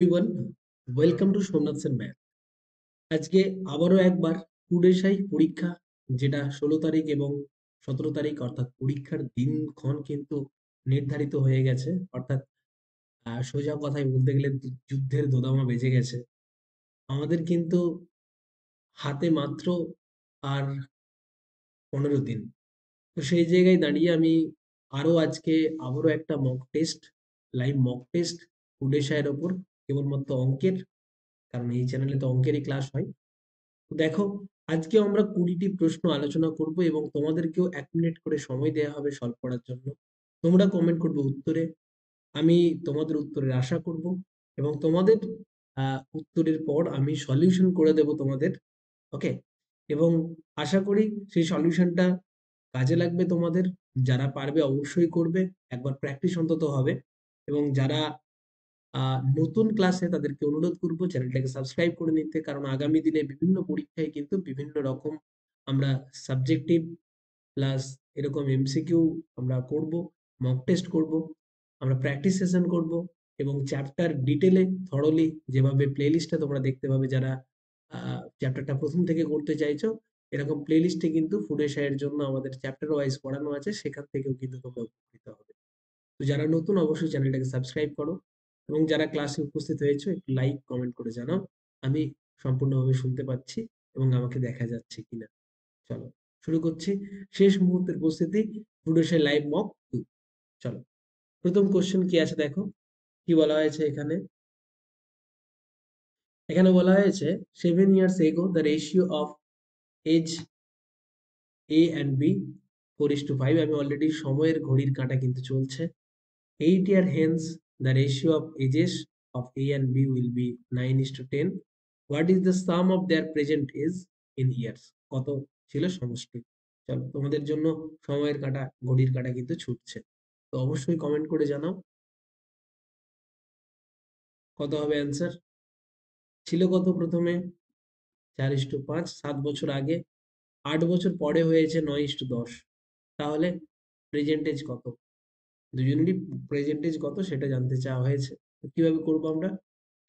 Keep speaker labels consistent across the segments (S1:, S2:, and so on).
S1: Everyone, welcome to Somnath Sen math. আজকে আবারও একবার টুডেসাই পরীক্ষা, যেটা 16 তারিখ এবং 17 তারিখ, অর্থাৎ পরীক্ষার দিনক্ষণ কিন্তু নির্ধারিত হয়ে গেছে। অর্থাৎ সোজা কথায় বলতে গেলে যুদ্ধের দোদামা বেজে গেছে। আমাদের কিন্তু হাতে মাত্র আর 15 দিন। তো সেই জায়গায় দাঁড়িয়ে আমি আজকে আবারও একটা লাইভ মক টেস্ট টুডেসাইয়ের ওপর, কেবলমাত্র অঙ্কের, কারণ এই চ্যানেলে তো অঙ্কেরই ক্লাস হয়। তো দেখো, আজকেও আমরা 20টি প্রশ্ন আলোচনা করব এবং তোমাদেরকেও 1 মিনিট করে সময় দেওয়া হবে সলভ করার জন্য। তোমরা কমেন্ট করবে উত্তরে, আমি তোমাদের উত্তরের আশা করব এবং তোমাদের উত্তরের পর আমি সলিউশন করে দেব তোমাদের। ওকে? এবং আশা করি সেই সলিউশনটা কাজে লাগবে তোমাদের। যারা পারবে অবশ্যই করবে, একবার প্র্যাকটিস অন্তত হবে। এবং যারা নতুন ক্লাসে, তাদেরকে অনুরোধ করব চ্যানেলটাকে সাবস্ক্রাইব করে নিতে, কারণ আগামী দিনে বিভিন্ন পরীক্ষায় কিন্তু বিভিন্ন রকম আমরা সাবজেক্টিভ প্লাস এরকম এমসিকিউ আমরা করব, মক টেস্ট করব, আমরা প্র্যাকটিস সেশন করব এবং চ্যাপ্টার ডিটেলে থরলি, যেভাবে প্লেলিস্টটা তোমরা দেখতে পাবে যারা চ্যাপ্টারটা প্রথম থেকে করতে চাইছো, এরকম প্লেলিস্টে কিন্তু ফুড এশিয়ার জন্য আমাদের চ্যাপ্টার ওয়াইজ পড়ানো আছে, সেখান থেকেও কিন্তু তোমরা উপকৃত হবে। তো যারা নতুন অবশ্যই চ্যানেলটাকে সাবস্ক্রাইব করো এবং যারা ক্লাসে উপস্থিত হয়েছে একটু লাইক কমেন্ট করে জানাও, আমি সম্পূর্ণভাবে শুনতে পাচ্ছি এবং আমাকে দেখা যাচ্ছে কিনা। চলো শুরু করছি। শেষ মুহূর্তের প্রস্তুতি, ফুডেশে লাইভ মক 2। চলো, প্রথম কোশ্চেন কি আছে দেখো। কি বলা হয়েছে এখানে? এখানে বলা হয়েছে 7 years ago the ratio of age A and B 4:5। আমি অলরেডি সময়ের ঘড়ির কাঁটা কিন্তু চলছে। 8 year hence, the ratio of ages of A and B will be 9:10. What is the sum of their present age in years? কত ছিল সমষ্টি? চলো, তোমাদের জন্য সময়ের কাঁটা, ঘড়ির কাঁটা কিন্তু ছুটছে। তো অবশ্যই কমেন্ট করে জানাও কত হবে অ্যান্সার। ছিল কত প্রথমে? 4:5, 7 বছর আগে। 8 বছর পরে হয়েছে 9:10। তাহলে প্রেজেন্টেজ কত? দুজনেরই প্রেজেন্টেজ কত সেটা জানতে চাওয়া হয়েছে। তো কিভাবে করবো আমরা?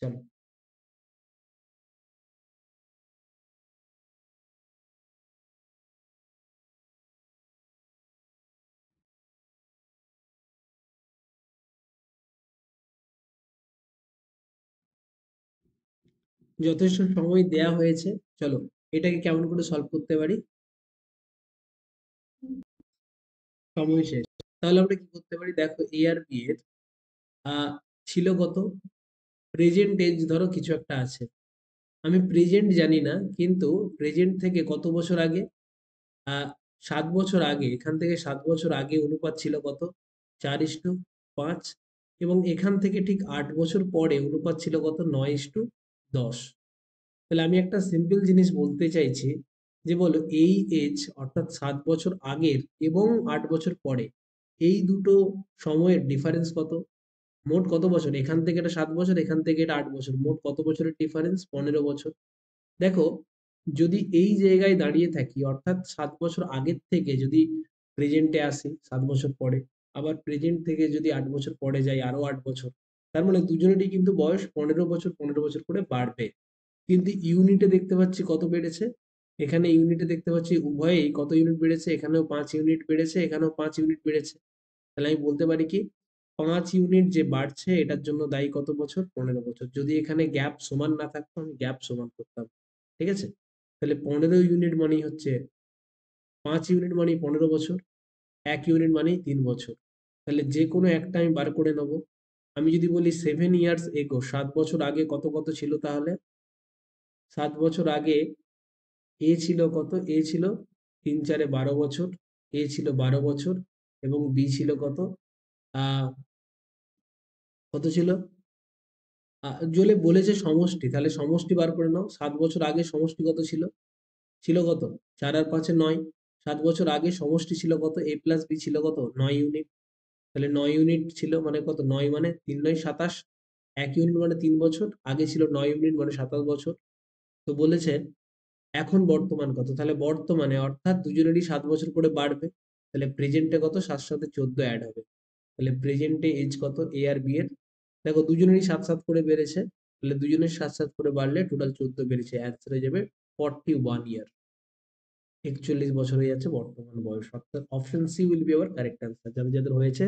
S1: চলো, যথেষ্ট সময় দেয়া হয়েছে। চলো, এটাকে কেমন করে সলভ করতে পারি? সময় শেষ। তাহলে আমরা কি করতে পারি দেখো, এ আর বি এর আহ, ছিল কত? প্রেজেন্ট এজ ধরো কিছু একটা আছে, আমি প্রেজেন্ট জানি না, কিন্তু প্রেজেন্ট থেকে কত বছর আগে? আহ 7 বছর আগে। এখান থেকে 7 বছর আগে অনুপাত ছিল কত? 4:5। এবং এখান থেকে ঠিক 8 বছর পরে অনুপাত ছিল কত? 9:10। তাহলে আমি একটা সিম্পল জিনিস বলতে চাইছি, যে বলো এই এজ অর্থাৎ 7 বছর আগের এবং 8 বছর পরে, এই দুটো সময়ের ডিফারেন্স কত? মোট কত বছর? এখান থেকে এটা 7 বছর, এখান থেকে এটা 8 বছর, মোট কত বছরের ডিফারেন্স? 15 বছর। দেখো, যদি এই জায়গায় দাঁড়িয়ে থাকি, অর্থাৎ 7 বছর আগের থেকে যদি প্রেজেন্টে আসি 7 বছর পরে, আবার প্রেজেন্ট থেকে যদি 8 বছর পরে যাই আরো 8 বছর, তার মানে দুজনেরই কিন্তু বয়স 15 বছর 15 বছর করে বাড়বে। কিন্তু ইউনিটে দেখতে পাচ্ছি কত বেড়েছে। এখানে ইউনিটে দেখতে পাচ্ছি উভয়েই কত ইউনিট বেড়েছে, এখানেও 5 ইউনিট বেড়েছে, এখানেও 5 ইউনিট বেড়েছে। তাহলে আমি বলতে পারি কি, 5 ইউনিট যে বাড়ছে এটার জন্য দায়ী কত বছর? 15 বছর। যদি এখানে গ্যাপ সমান না থাকতো আমি গ্যাপ সমান করতাম। ঠিক আছে? তাহলে 15 ইউনিট মানেই হচ্ছে 5 ইউনিট মানেই 15 বছর, 1 ইউনিট মানেই 3 বছর। তাহলে যে কোনো একটা আমি বার করে নেবো। আমি যদি বলি 7 years ago, 7 বছর আগে কত কত ছিল তাহলে? 7 বছর আগে এ ছিল কত? এ ছিল 3 4 12 বছর, এ ছিল 12 বছর এবং বি ছিল কত? আহ কত ছিল? জলে বলেছে সমষ্টি, তাহলে সমষ্টি বার করে নাও। 7 বছর আগে সমষ্টি কত ছিল? ছিল কত? 4 আর 5 এ 9। 7 বছর আগে সমষ্টি ছিল কত? এ প্লাস বি ছিল কত? 9 ইউনিট। তাহলে 9 ইউনিট ছিল মানে কত? 9 মানে 3 9 27। 1 ইউনিট মানে 3 বছর, আগে ছিল 9 ইউনিট মানে 27 বছর। তো বলেছে এখন বর্তমান কত? তাহলে বর্তমানে, অর্থাৎ দুজনেরই 7 বছর করে বাড়বে, তাহলে প্রেজেন্টে কত? 7 সাথে 14 অ্যাড হবে। তাহলে প্রেজেন্টে এজ কত এ আর বি এর? দেখো দুজনেরই 7 7 করে বেড়েছে, তাহলে দুজনের 7 7 করে বাড়লে টোটাল 14 বেড়েছে, অ্যান্সার হয়ে যাবে 41 ইয়ার। 41 বছর হয়ে যাচ্ছে বর্তমান বয়স, অর্থাৎ option C will be our correct answer. যাদের যাদের হয়েছে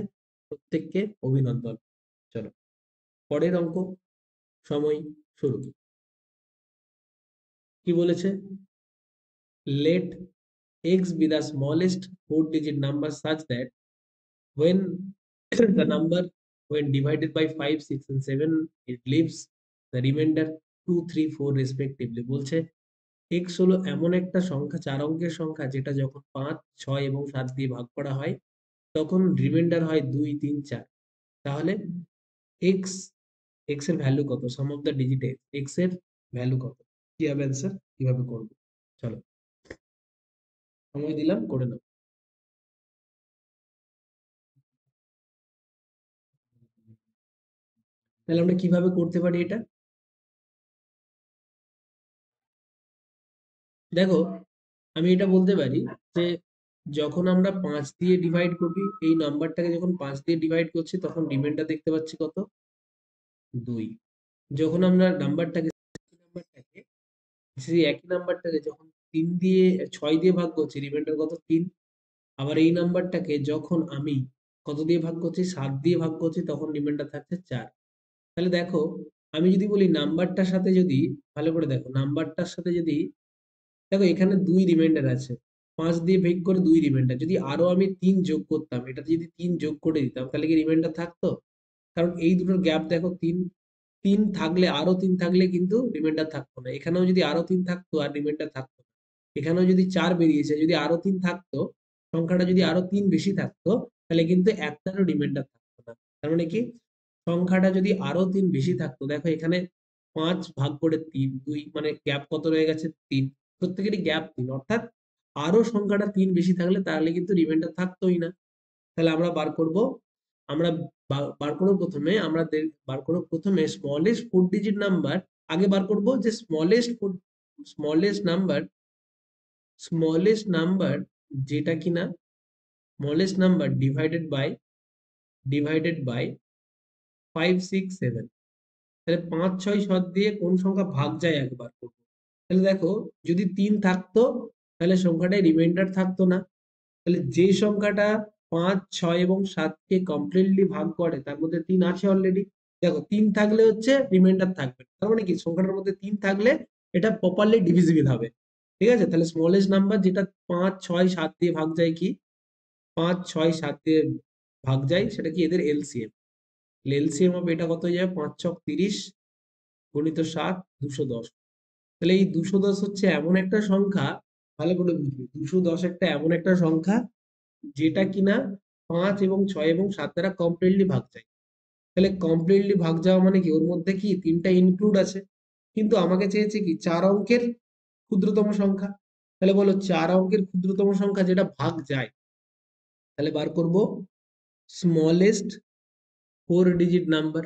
S1: প্রত্যেককে অভিনন্দন। চলো পরের অঙ্ক, সময় শুরু। কি বলেছে? Let x be the smallest 4-digit number such that when the number when divided by 5 6 and 7 it leaves the remainder 2 3 4 respectively। বলছে x হলো এমন একটা সংখ্যা, 4 অঙ্কের সংখ্যা, যেটা যখন 5 6 এবং 7 দিয়ে ভাগ করা হয় তখন রিমাইন্ডার হয় 2 3 4। তাহলে x x এর ভ্যালু কত? সাম অফ দ্য ডিজিট x এর ভ্যালু কত? কি হবে অ্যান্সার? কিভাবে করব? চলো সময় দিলাম, করে নাও। তাহলে আমরা কিভাবে করতে পারি এটা? দেখো, আমি এটা বলতে পারি যে যখন আমরা 5 দিয়ে ডিভাইড করবি, এই নাম্বারটাকে যখন 5 দিয়ে ডিভাইড করছি তখন রিমাইন্ডার দেখতে পাচ্ছি কত? 2। যখন আমরা নাম্বারটাকে সেই একই নাম্বারটাকে যখন 3 দিয়ে 6 দিয়ে ভাগ করছি, রিমাইন্ডার কত? 3। আবার এই নাম্বারটাকে যখন আমি কত দিয়ে ভাগ করছি? 7 দিয়ে ভাগ করছি, তখন রিমাইন্ডার থাকছে 4। তাহলে দেখো, আমি যদি বলি নাম্বারটার সাথে যদি, ভালো করে দেখো, নাম্বারটার সাথে যদি, দেখো এখানে 2 রিমাইন্ডার আছে, 5 দিয়ে ভাগ করে 2 রিমাইন্ডার, যদি আরো আমি 3 যোগ করতাম, এটাতে যদি 3 যোগ করে দিতাম তাহলে কি রিমাইন্ডার থাকতো? কারণ এই দুটোর গ্যাপ দেখো 3। 3 থাকলে, আরো 3 থাকলে কিন্তু রিমাইন্ডার থাকতো না। এখানেও যদি আরো 3 থাকতো আর রিমাইন্ডার থাকতো না। এখানেও যদি 4 বেরিয়েছে, যদি আরো 3 থাকতো, সংখ্যাটা যদি আরো 3 বেশি থাকতো, তাহলে কিন্তু একটারও রিমাইন্ডার থাকতো না। তার মানে কি, সংখ্যাটা যদি আরো 3 বেশি থাকতো, দেখো এখানে 5 ভাগ করে 3 2, মানে গ্যাপ কত রয়ে গেছে? 3। প্রত্যেকেরই গ্যাপ 3, অর্থাৎ আরো সংখ্যাটা 3 বেশি থাকলে তাহলে কিন্তু রিমাইন্ডার থাকতোই না। তাহলে আমরা বার করব, আমরা বার করব প্রথমে, বার করব প্রথমে স্মলেস্ট 4 ডিজিট নাম্বার। আগে বার করব যে স্মলেস্ট নাম্বার, স্মলেস্ট নাম্বার যেটা কিনা স্মলেস্ট নাম্বার ডিভাইডেড বাই 5 6 7। তাহলে 5 6 7 দিয়ে কোন সংখ্যা ভাগ যায় একবার করব। তাহলে দেখো, যদি 3 থাকতো তাহলে সংখ্যাটায় রিমাইন্ডার থাকতো না। তাহলে যে সংখ্যাটা 5 6 এবং 7 কে কমপ্লিটলি ভাগ করে তার মধ্যে 3 আছে অলরেডি। দেখো 3 থাকলে হচ্ছে রিমাইন্ডার থাকবে না। তার মানে কি, সংখ্যাটার মধ্যে 3 থাকলে এটা প্রপারলি ডিভিজিবল হবে। ঠিক আছে? তাহলে স্মলেস্ট নাম্বার যেটা 5 6 7 দিয়ে ভাগ যায়, কি 5 6 7 দিয়ে ভাগ যায়, সেটা কি এদের এলসিএম। এলসিএম হবে, এটা কত হয়ে যাবে? 5 ছক 30 গুণিত 7 210। তাহলে এই 210 হচ্ছে এমন একটা সংখ্যা, ভালো করে বুঝবি, 210 একটা এমন একটা সংখ্যা যেটা কিনা 5 এবং 6 এবং 7 দ্বারা কমপ্লিটলি ভাগ যায়। তাহলে কমপ্লিটলি ভাগ যাওয়া মানে কি, ওর মধ্যে কি 3টা ইনক্লুড আছে। কিন্তু আমাকে চেয়েছে কি 4 অঙ্কের ক্ষুদ্রতম সংখ্যা। তাহলে বলো 4 অঙ্কের ক্ষুদ্রতম সংখ্যা যেটা ভাগ যায়, তাহলে বার করব smallest 4 digit number,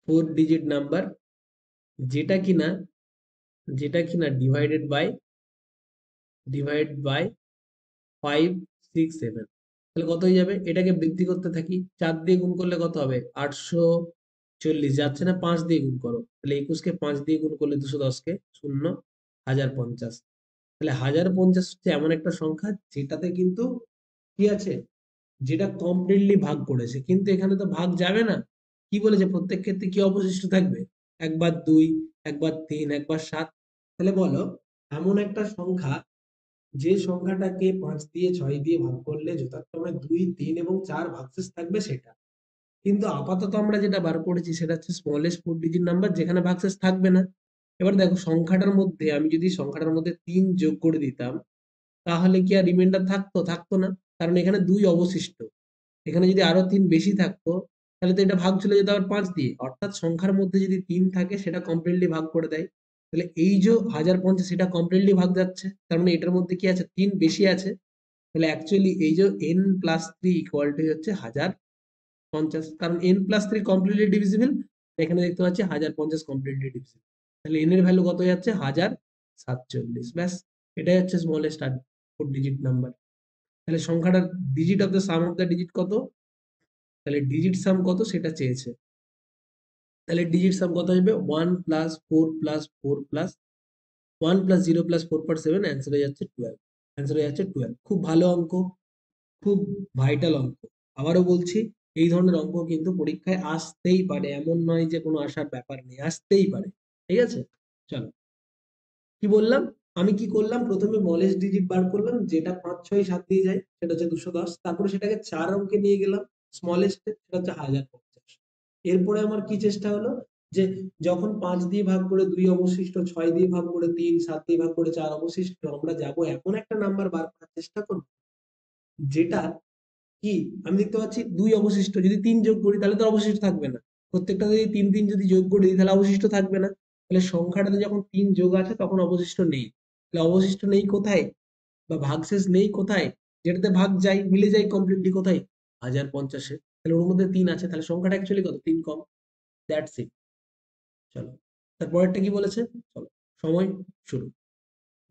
S1: 4 digit number যেটা কিনা ডিভাইড বাই 5 6 7। তাহলে কত হয়ে যাবে? এটাকে বৃদ্ধি করতে থাকি, 4 দিয়ে গুণ করলে কত হবে? 840 যাচ্ছে না, 5 দিয়ে গুণ করো, তাহলে 21 কে 5 দিয়ে গুণ করলে 210 কে 0 1050। তাহলে 1050 হচ্ছে এমন একটা সংখ্যা যেটাতে কিন্তু কি আছে, যেটা কমপ্লিটলি ভাগ করেছে, কিন্তু এখানে তো ভাগ যাবে না। কি বলেছে, প্রত্যেক ক্ষেত্রে কি অবশিষ্ট থাকবে? একবার 2, একবার 3, একবার 7। তাহলে বলো, এমন একটা সংখ্যা যে সংখ্যাটাকে 5 দিয়ে 6 দিয়ে ভাগ করলে যথাক্রমে 2 3 এবং 4 ভাগশেষ থাকবে সেটা। কিন্তু আপাতত আমরা যেটা বার করেছি সেটা হচ্ছে স্মলেস্ট 4 ডিজিট নাম্বার যেখানে ভাগশেষ থাকবে না। এবার দেখো, সংখ্যাটার মধ্যে আমি যদি সংখ্যাটার মধ্যে 3 যোগ করে দিতাম, তাহলে কি আর রিমাইন্ডার থাকতো? থাকতো না, কারণ এখানে 2 অবশিষ্ট। এখানে যদি আরো 3 বেশি থাকতো, তাহলে তো এটা ভাগ চলে যেত আবার 5 দিয়ে, অর্থাৎ সংখ্যার মধ্যে যদি 3 থাকে সেটা কমপ্লিটলি ভাগ করে দেয়। তাহলে এই যে 1050 সেটা কমপ্লিটলি ভাগ যাচ্ছে, তার মানে এটার মধ্যে কি আছে? 3 বেশি আছে। তাহলে অ্যাকচুয়ালি এই যে n+3 ইকুয়াল টু হচ্ছে 1050, কারণ n+3 কমপ্লিটলি ডিভিজিবল। এখানে দেখতে পাচ্ছি 1050 কমপ্লিটলি ডিভিজিবল। তাহলে n এর ভ্যালু কত হয়ে যাচ্ছে? 1047। ব্যাস, এটাই হচ্ছে স্মলেস্ট 4 ডিজিট নাম্বার। তাহলে সংখ্যাটার digit of the sum of the digit কত? তাহলে ডিজিট সাম কত সেটা চেয়েছে। তাহলে ডিজিট সাম কত আসবে? 1 plus 4 plus 4 plus 1 plus 0 plus 4/7, answer হয়ে যাচ্ছে 12। অ্যান্সার হয়ে যাচ্ছে 12। খুব ভালো অঙ্ক, খুব ভাইটাল অঙ্ক। আবারও বলছি, এই ধরনের অঙ্ক কিন্তু পরীক্ষায় আসতেই পারে, এমন নয় যে কোনো আসার ব্যাপার নেই, আসতেই পারে। ঠিক আছে, চলো। কি বললাম? আমি কি করলাম? প্রথমে স্মলেস্ট ডিজিট বার করলাম, যেটা 5 6 7 দিয়ে যায়, সেটা হচ্ছে 210। তারপরে সেটাকে 4 অঙ্কে নিয়ে গেলাম, স্মলেস্ট, সেটা হচ্ছে 1050। এরপরে আমার কি চেষ্টা হলো, যে যখন 5 দিয়ে ভাগ করে 2 অবশিষ্ট, 6 দিয়ে ভাগ করে 3, 7 দিয়ে ভাগ করে 4 অবশিষ্ট, আমরা যাব এমন একটা নাম্বার বার করার চেষ্টা করব, যেটা কি, আমি দেখতে পাচ্ছি 2 অবশিষ্ট, যদি 3 যোগ করি তাহলে তো অবশিষ্ট থাকবে না। প্রত্যেকটা যদি 3 3 যদি যোগ করে দিই তাহলে অবশিষ্ট থাকবে না। তাহলে সংখ্যাটাতে যখন 3 যোগ আছে তখন অবশিষ্ট নেই। তাহলে অবশিষ্ট নেই কোথায়? বা ভাগশেষ নেই কোথায়? যেটাতে ভাগ যায়, মিলে যায় কমপ্লিটলি কোথায়? 1050-এ। তাহলে ওর মধ্যে 3 আছে, তাহলে সংখ্যাটা অ্যাকচুয়ালি কত? 3 কম। That's it. চলো, তারপরেরটা কি বলেছে? চলো, সময় শুরু।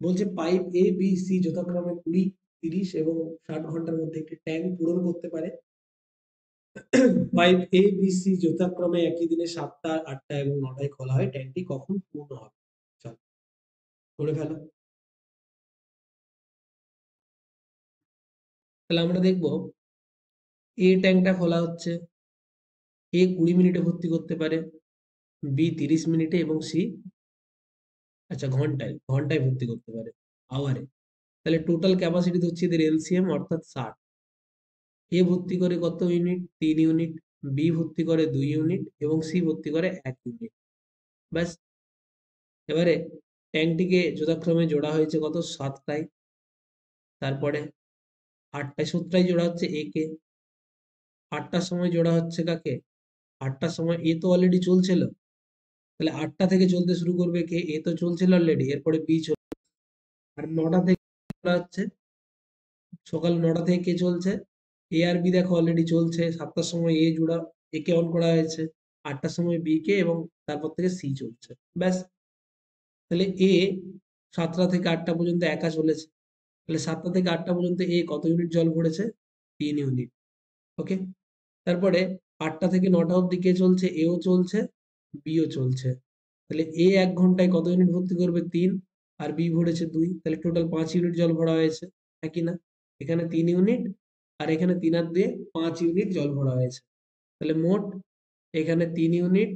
S1: বলছে পাইপ এ বি সি যথাক্রমে 20, 30 এবং 60 ঘন্টার মধ্যে একটি ট্যাঙ্ক পূরণ করতে পারে। পাইপ এ বি সি যথাক্রমে একই দিনে 7টা, 8টা এবং 9টায় খোলা হয়, ট্যাঙ্কটি কখন পূর্ণ হবে? চল, করে ফেলো। তাহলে আমরা দেখবো, এ ট্যাঙ্কটা খোলা হচ্ছে, এ 20 মিনিটে ভর্তি করতে পারে, বি 30 মিনিটে এবং সি, আচ্ছা ঘন্টায়, ঘন্টায় ভর্তি করতে পারে, আওয়ারে। তাহলে টোটাল ক্যাপাসিটি হচ্ছে এদের এলসিএম, অর্থাৎ 60। এ ভর্তি করে কত ইউনিট? 3 ইউনিট। বি ভর্তি করে 2 ইউনিট এবং সি ভর্তি করে 1 ইউনিট। ব্যাস। এবারে ট্যাঙ্কটিকে যথাক্রমে জোড়া হয়েছে কত? 7টায়। তারপরে 8টায়, 7টায় জোড়া হচ্ছে এ কে। 8টার সময় জোড়া হচ্ছে কাকে? 8টার সময় এ তো অলরেডি চলছিল, তাহলে 8টা থেকে চলতে শুরু করবে কে? এ তো চলছিল অলরেডি, এরপরে বি চলবে। আর 9টা থেকে জোড়া হচ্ছে, সকাল 9টা থেকে কে চলছে? এ আর বি দেখো অলরেডি চলছে, 7টার সময় এ জোড়া, এ কে অন করা হয়েছে, 8টার সময় বি কে, এবং তারপর থেকে সি চলছে। ব্যাস। তাহলে এ 7টা থেকে 8টা পর্যন্ত একা চলেছে, তাহলে 7টা থেকে 8টা পর্যন্ত এ কত ইউনিট জল ভরেছে? 3 ইউনিট। ওকে। তারপরে 8টা থেকে 9টা অবধি কে চলছে? এও চলছে, বিও চলছে। তাহলে এ 1 ঘন্টায় কত ইউনিট ভর্তি করবে? 3। আর বি ভরেছে 2, তাহলে টোটাল 5 ইউনিট জল ভরা হয়েছে। একই না? এখানে 3 ইউনিট, আর এখানে 3 আর 2 5 ইউনিট জল ভরা হয়েছে। তাহলে মোট এখানে 3 ইউনিট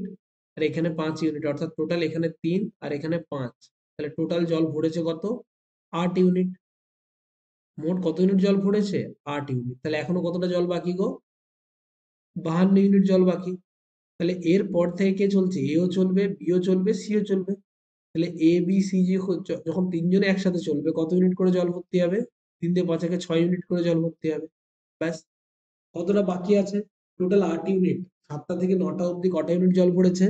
S1: আর এখানে 5 ইউনিট, অর্থাৎ টোটাল এখানে 3 আর এখানে 5। তাহলে টোটাল জল ভরেছে কত? 8 ইউনিট। মোট কত ইউনিট জল ভরেছে? 8 ইউনিট। তাহলে এখনো কতটা জল বাকি গো? 52 ইউনিট জল বাকি। তাহলে এর পর থেকে কে চলছে? এও চলবে, বিও চলবে, সিও চলবে। তাহলে এ বি সি যখন তিনজনে একসাথে চলবে, কত ইউনিট করে জল ভর্তি হবে? 3 দিয়ে 5 একে 6 ইউনিট করে জল ভর্তি হবে। ব্যাস। কতটা বাকি আছে? Total 8 unit. 7টা থেকে 9টা অবধি কটা ইউনিট জল ভরেছে?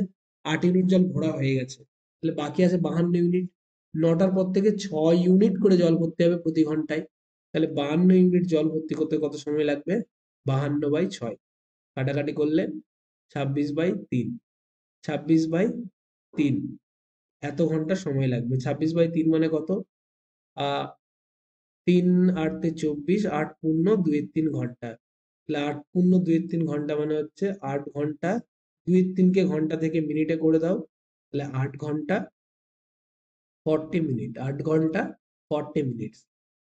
S1: 8 ইউনিট জল ভরা হয়ে গেছে। তাহলে বাকি আছে 52 ইউনিট। 9টার পর থেকে 6 ইউনিট করে জল ভর্তি হবে প্রতি ঘন্টায়। তাহলে 52 ইউনিট জল ভর্তি করতে কত সময় লাগবে? 52/6। কাটাকাটি করলে 26/3। 26/3, এত ঘন্টা সময় লাগবে। 26/3 মানে কত? আহ 3 8 24, 8 পূর্ণ 2 3 ঘন্টা। তাহলে 8 পূর্ণ 2 3 ঘন্টা মানে হচ্ছে 8 ঘন্টা। 2 3 কে ঘন্টা থেকে মিনিটে করে দাও, তাহলে 8 ঘন্টা 40 মিনিট। 8 ঘন্টা 40 মিনিট।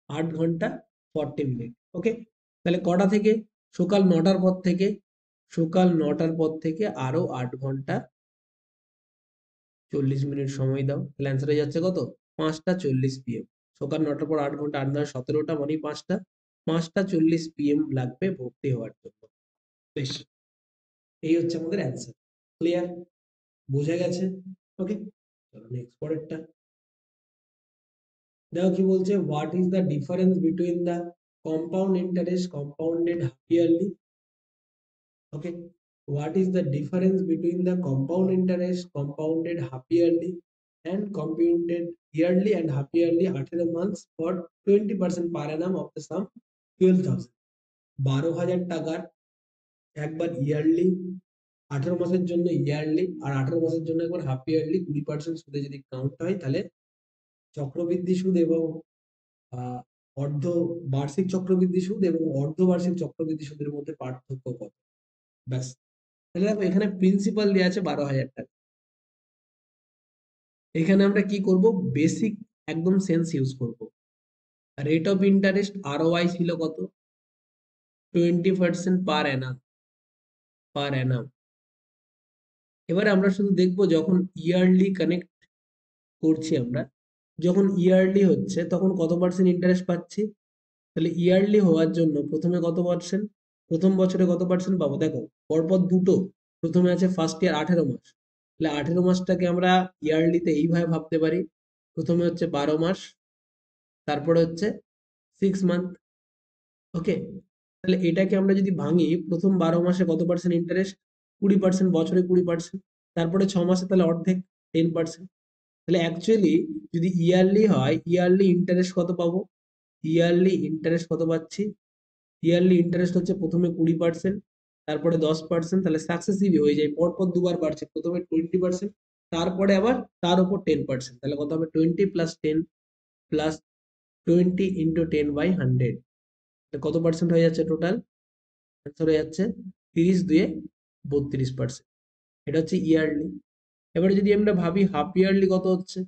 S1: 8 ঘন্টা 40 মিনিট। ওকে। তাহলে কটা থেকে? সকাল 9টার পর থেকে, সকাল 9টার পর থেকে আরো 8 ঘন্টা 40 মিনিট সময় দাও, তাহলে অ্যান্সার হয়ে যাচ্ছে কত? 5টা 40 PM। সকাল 9টার পর 8 ঘন্টা, 8 9 17টা মানে 5টা, 5টা 40 PM লাগবে ভর্তি হওয়ার জন্য। বেশ, এই হচ্ছে আমাদের অ্যান্সার। ক্লিয়ার? বোঝা গেছে? ওকে, চলো নেক্সট পরেরটা। দেখো কি বলছে, what is the difference between the compound interest compounded half yearly? Okay, what is the difference between the compound interest compounded half yearly and compounded yearly and half yearly 18 months for 20% per annum of the sum 12,000? 12,000 টাকার একবার yearly, 18 মাসের জন্য yearly, আর 18 মাসের জন্য একবার half yearly 20% সুদে যদি count হয়, তাহলে চক্রবৃদ্ধি সুদ এবং আহ, অর্ধ বার্ষিক চক্রবৃদ্ধি সুদ এবং অর্ধবার্ষিক চক্রবৃদ্ধি সুদের মধ্যে পার্থক্য কত? ব্যাস। তাহলে দেখো এখানে প্রিন্সিপাল দেওয়া আছে 12,000 টাকা। এখানে আমরা কি করব, বেসিক একদম সেন্স ইউজ করব। রেট অফ ইন্টারেস্ট ROI ছিল কত, 20% পার অ্যানাম। এবারে আমরা শুধু দেখব যখন ইয়ারলি কানেক্ট করছি আমরা, যখন ইয়ারলি হচ্ছে তখন কত পার্সেন্ট ইন্টারেস্ট পাচ্ছি। তাহলে ইয়ারলি হওয়ার জন্য প্রথমে কত পার্সেন্ট, প্রথম বছরে কত পার্সেন্ট পাবো, দেখো পরপর দুটো। প্রথমে আছে ফার্স্ট ইয়ার 18 মাস, তাহলে 18 মাসটাকে আমরা ইয়ারলিতে এইভাবে ভাবতে পারি, প্রথমে হচ্ছে 12 মাস, তারপরে হচ্ছে 6 মান্থ। ওকে, তাহলে এটাকে আমরা যদি ভাঙি, প্রথম 12 মাসে কত পার্সেন্ট ইন্টারেস্ট, 20%, বছরে 20%, তারপরে 6 মাসে তাহলে অর্ধেক, 10%। তাহলে অ্যাকচুয়ালি যদি ইয়ারলি হয়, ইয়ারলি ইন্টারেস্ট কত পাবো, ইয়ারলি ইন্টারেস্ট কত পাচ্ছি, ইয়ারলি ইন্টারেস্ট হচ্ছে প্রথমে 20%, তারপরে 10%, তাহলে সাকসেসিভ হয়ে যায়, পরপর দুবার বাড়ছে, প্রথমে 20%, তারপরে আবার তার উপর 10%, তাহলে কত হবে, 20 + 10 + 20 × 10/100, কত পার্সেন্ট হয়ে যাচ্ছে টোটাল, অ্যান্সার হয়ে যাচ্ছে 30 × 2 = 32%। এটা হচ্ছে ইয়ারলি। এবারে যদি আমরা ভাবি হাফ ইয়ারলি কত হচ্ছে,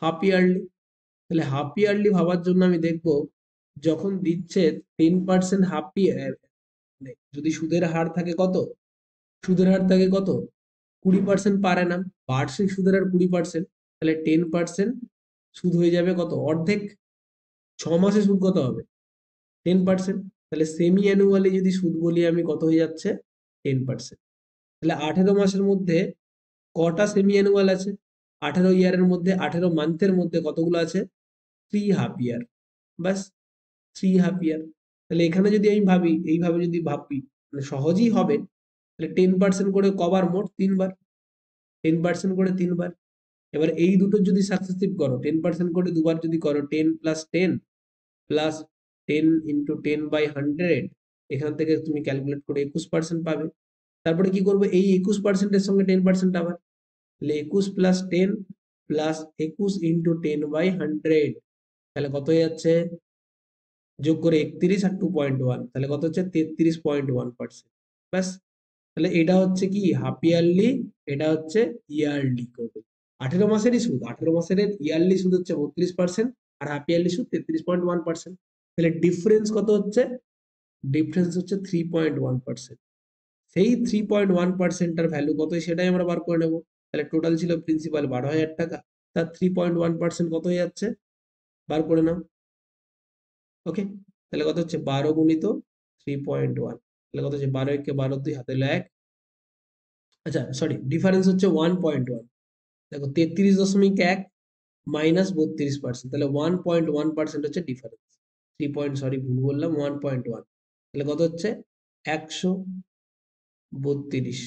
S1: হাফ ইয়ারলি, তাহলে হাফ ইয়ারলি ভাবার জন্য আমি দেখব, যখন দিচ্ছে 10% হাফ ইয়ার, যদি সুদের হার থাকে কত, সুদের হার থাকে কত, 20% পার অ্যানাম, বার্ষিক সুদের হার 20%, তাহলে 10% সুদ হয়ে যাবে কত, অর্ধেক। 6 মাসে সুদ কত হবে, 10%। তাহলে সেমি অ্যানুয়ালি যদি সুদ বলি আমি, কত হয়ে যাচ্ছে, 10%। তাহলে 18 মাসের মধ্যে কটা সেমি অ্যানুয়াল আছে, 18 ইয়ারের মধ্যে, 18 মান্থের মধ্যে কতগুলো আছে, 3 হাফ ইয়ার, বাস, 3 হাফ ইয়ার। তাহলে এখানে যদি আমি ভাবি, এইভাবে যদি ভাবি, মানে সহজেই হবে। তাহলে 10% করে কবার, মোট 3 বার, 10% করে 3 বার। এবার এই দুটো যদি সাকসেসিভ করো, 10% করে দুবার যদি করো, 10 + 10 + 10 × 10/100, এখান থেকে তুমি ক্যালকুলেট করে 21% পাবে। তারপরে কি করবো, এই 21%-এর সঙ্গে 10% আবার, তাহলে 21 + 10 + 21 × 10/100, তাহলে কত হয়ে যাচ্ছে, যোগ করে 31 আর 2.1, তাহলে কত হচ্ছে, 33.1%। ব্যাস, তাহলে এটা হচ্ছে কি হাফ ইয়ারলি, এটা হচ্ছে ইয়ারলি করবে। 18 মাসেরই সুদ, 18 মাসের ইয়ারলি সুদ হচ্ছে 32%, আর হাফ ইয়ারলি সুদ 33.1%। তাহলে ডিফারেন্স কত হচ্ছে, ডিফারেন্স হচ্ছে 3.1%। সেই 3.1%টার ভ্যালু কত সেটাই আমরা বার করে নেবো। তাহলে টোটাল ছিল প্রিন্সিপাল 12,000 টাকা, তার 3.1% কত হয়ে যাচ্ছে, বার করে নাও। ওকে, তাহলে কত হচ্ছে, 12 × 3.1, তাহলে কত হচ্ছে, 12 × 1 = 12, 2 হাতে হলো 1। আচ্ছা সরি, ডিফারেন্স হচ্ছে 1.1, দেখো 33.1 মাইনাস 32%, তাহলে 1.1% হচ্ছে ডিফারেন্স। 3 ভুল বললাম, 1.1, তাহলে কত হচ্ছে, 132,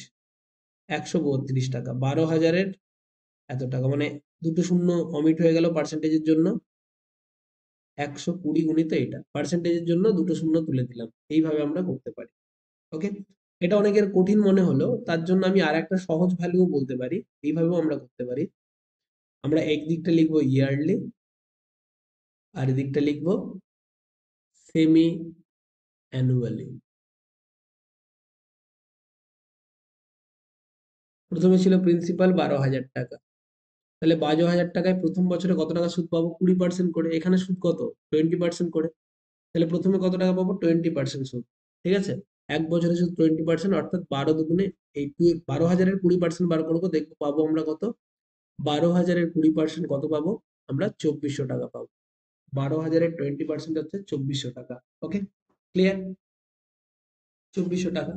S1: 132 টাকা, 12,000-এর এত টাকা, মানে দুটো শূন্য অমিট হয়ে গেল পার্সেন্টেজের জন্য, 120 গুণিত এটা, পার্সেন্টেজের জন্য দুটো শূন্য তুলে দিলাম, এইভাবে আমরা করতে পারি। ওকে, এটা অনেকের কঠিন মনে হলো, তার জন্য আমি আর একটা সহজ ভ্যালুও বলতে পারি, এইভাবেও আমরা করতে পারি। আমরা এক দিকটা লিখবো ইয়ারলি, আর এদিকটা লিখবো সেমি অ্যানুয়ালি। প্রথমে ছিল প্রিন্সিপাল 12,000 টাকা, তাহলে 12,000 টাকায় প্রথম বছরে কত টাকা সুদ পাবো, 20% করে, এখানে সুদ কত, 20% করে, তাহলে প্রথমে কত টাকা পাবো, 20% সুদ। ঠিক আছে, এক বছরে সুদ 20%, অর্থাৎ 12 দুগুণে, এই 12,000-এর 20% বার করবো, দেখবো পাবো আমরা কত, 12,000-এর 20% কত পাবো, আমরা 2,400 টাকা পাবো। 12,000-এর 20% হচ্ছে 2,400 টাকা। ওকে, ক্লিয়ার, 2,400 টাকা।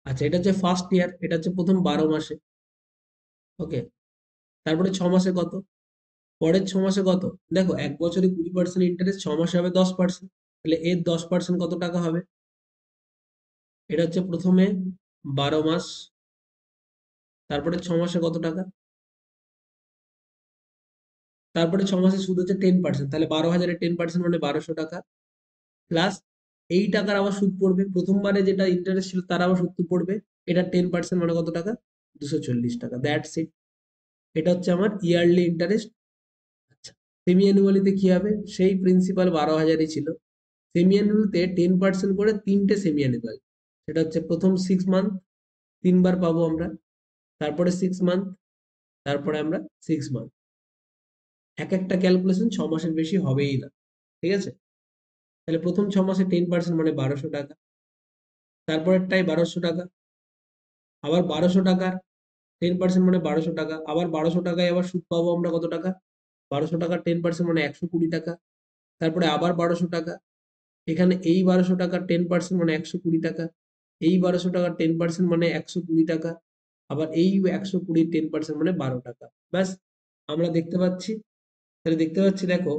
S1: আচ্ছা, এটা হচ্ছে ফার্স্ট ইয়ার, এটা হচ্ছে প্রথম 12 মাসে। ওকে, তারপরে 6 মাসে কত, পরের 6 মাসে কত, দেখো এক বছরে 20% ইন্টারেস্ট, 6 মাসে হবে 10%, তাহলে এর 10% কত টাকা হবে, এটা হচ্ছে প্রথমে 12 মাস, তারপরে 6 মাসে কত টাকা, তারপরে 6 মাসে সুদ হচ্ছে 10%, তাহলে 12,000-এর 10% মানে 1,200 টাকা, প্লাস এই টাকার আবার সুদ পড়বে, প্রথমবারে যেটা ইন্টারেস্ট ছিল তার আবার সুদ পড়বে, এটা 10% মানে কত টাকা, 240 টাকা, দ্যাটস ইট। এটা হচ্ছে আমার ইয়ারলি ইন্টারেস্ট। আচ্ছা, সেমি অ্যানুয়ালিতে কি হবে, সেই প্রিন্সিপাল 12,000-ই ছিল, সেমি অ্যানুয়ালিতে 10% করে তিনটে সেমি অ্যানুয়াল, সেটা হচ্ছে প্রথম 6 মান্থ, 3 বার পাবো আমরা, তারপরে 6 মান্থ, তারপরে আমরা 6 মান্থ। একটা ক্যালকুলেশন 6 মাসের বেশি হবেই না, ঠিক আছে? তাহলে প্রথম 6 মাসে 10% মানে 1200 টাকা, তারপরেরটাই 1200 টাকা, আবার 1200 টাকার 10% মানে 1200 টাকা, আবার 1200 টাকায় আবার সুদ পাবো আমরা কত টাকা, 1200 টাকার 10% মানে 120 টাকা, তারপরে আবার 1200 টাকা, এখানে এই 1200 টাকার 10% মানে 120 টাকা, এই 1200 টাকার 10% মানে 120 টাকা, আবার এই 120 10% মানে 12 টাকা। ব্যাস, আমরা দেখতে পাচ্ছি, তাহলে দেখতে পাচ্ছি দেখো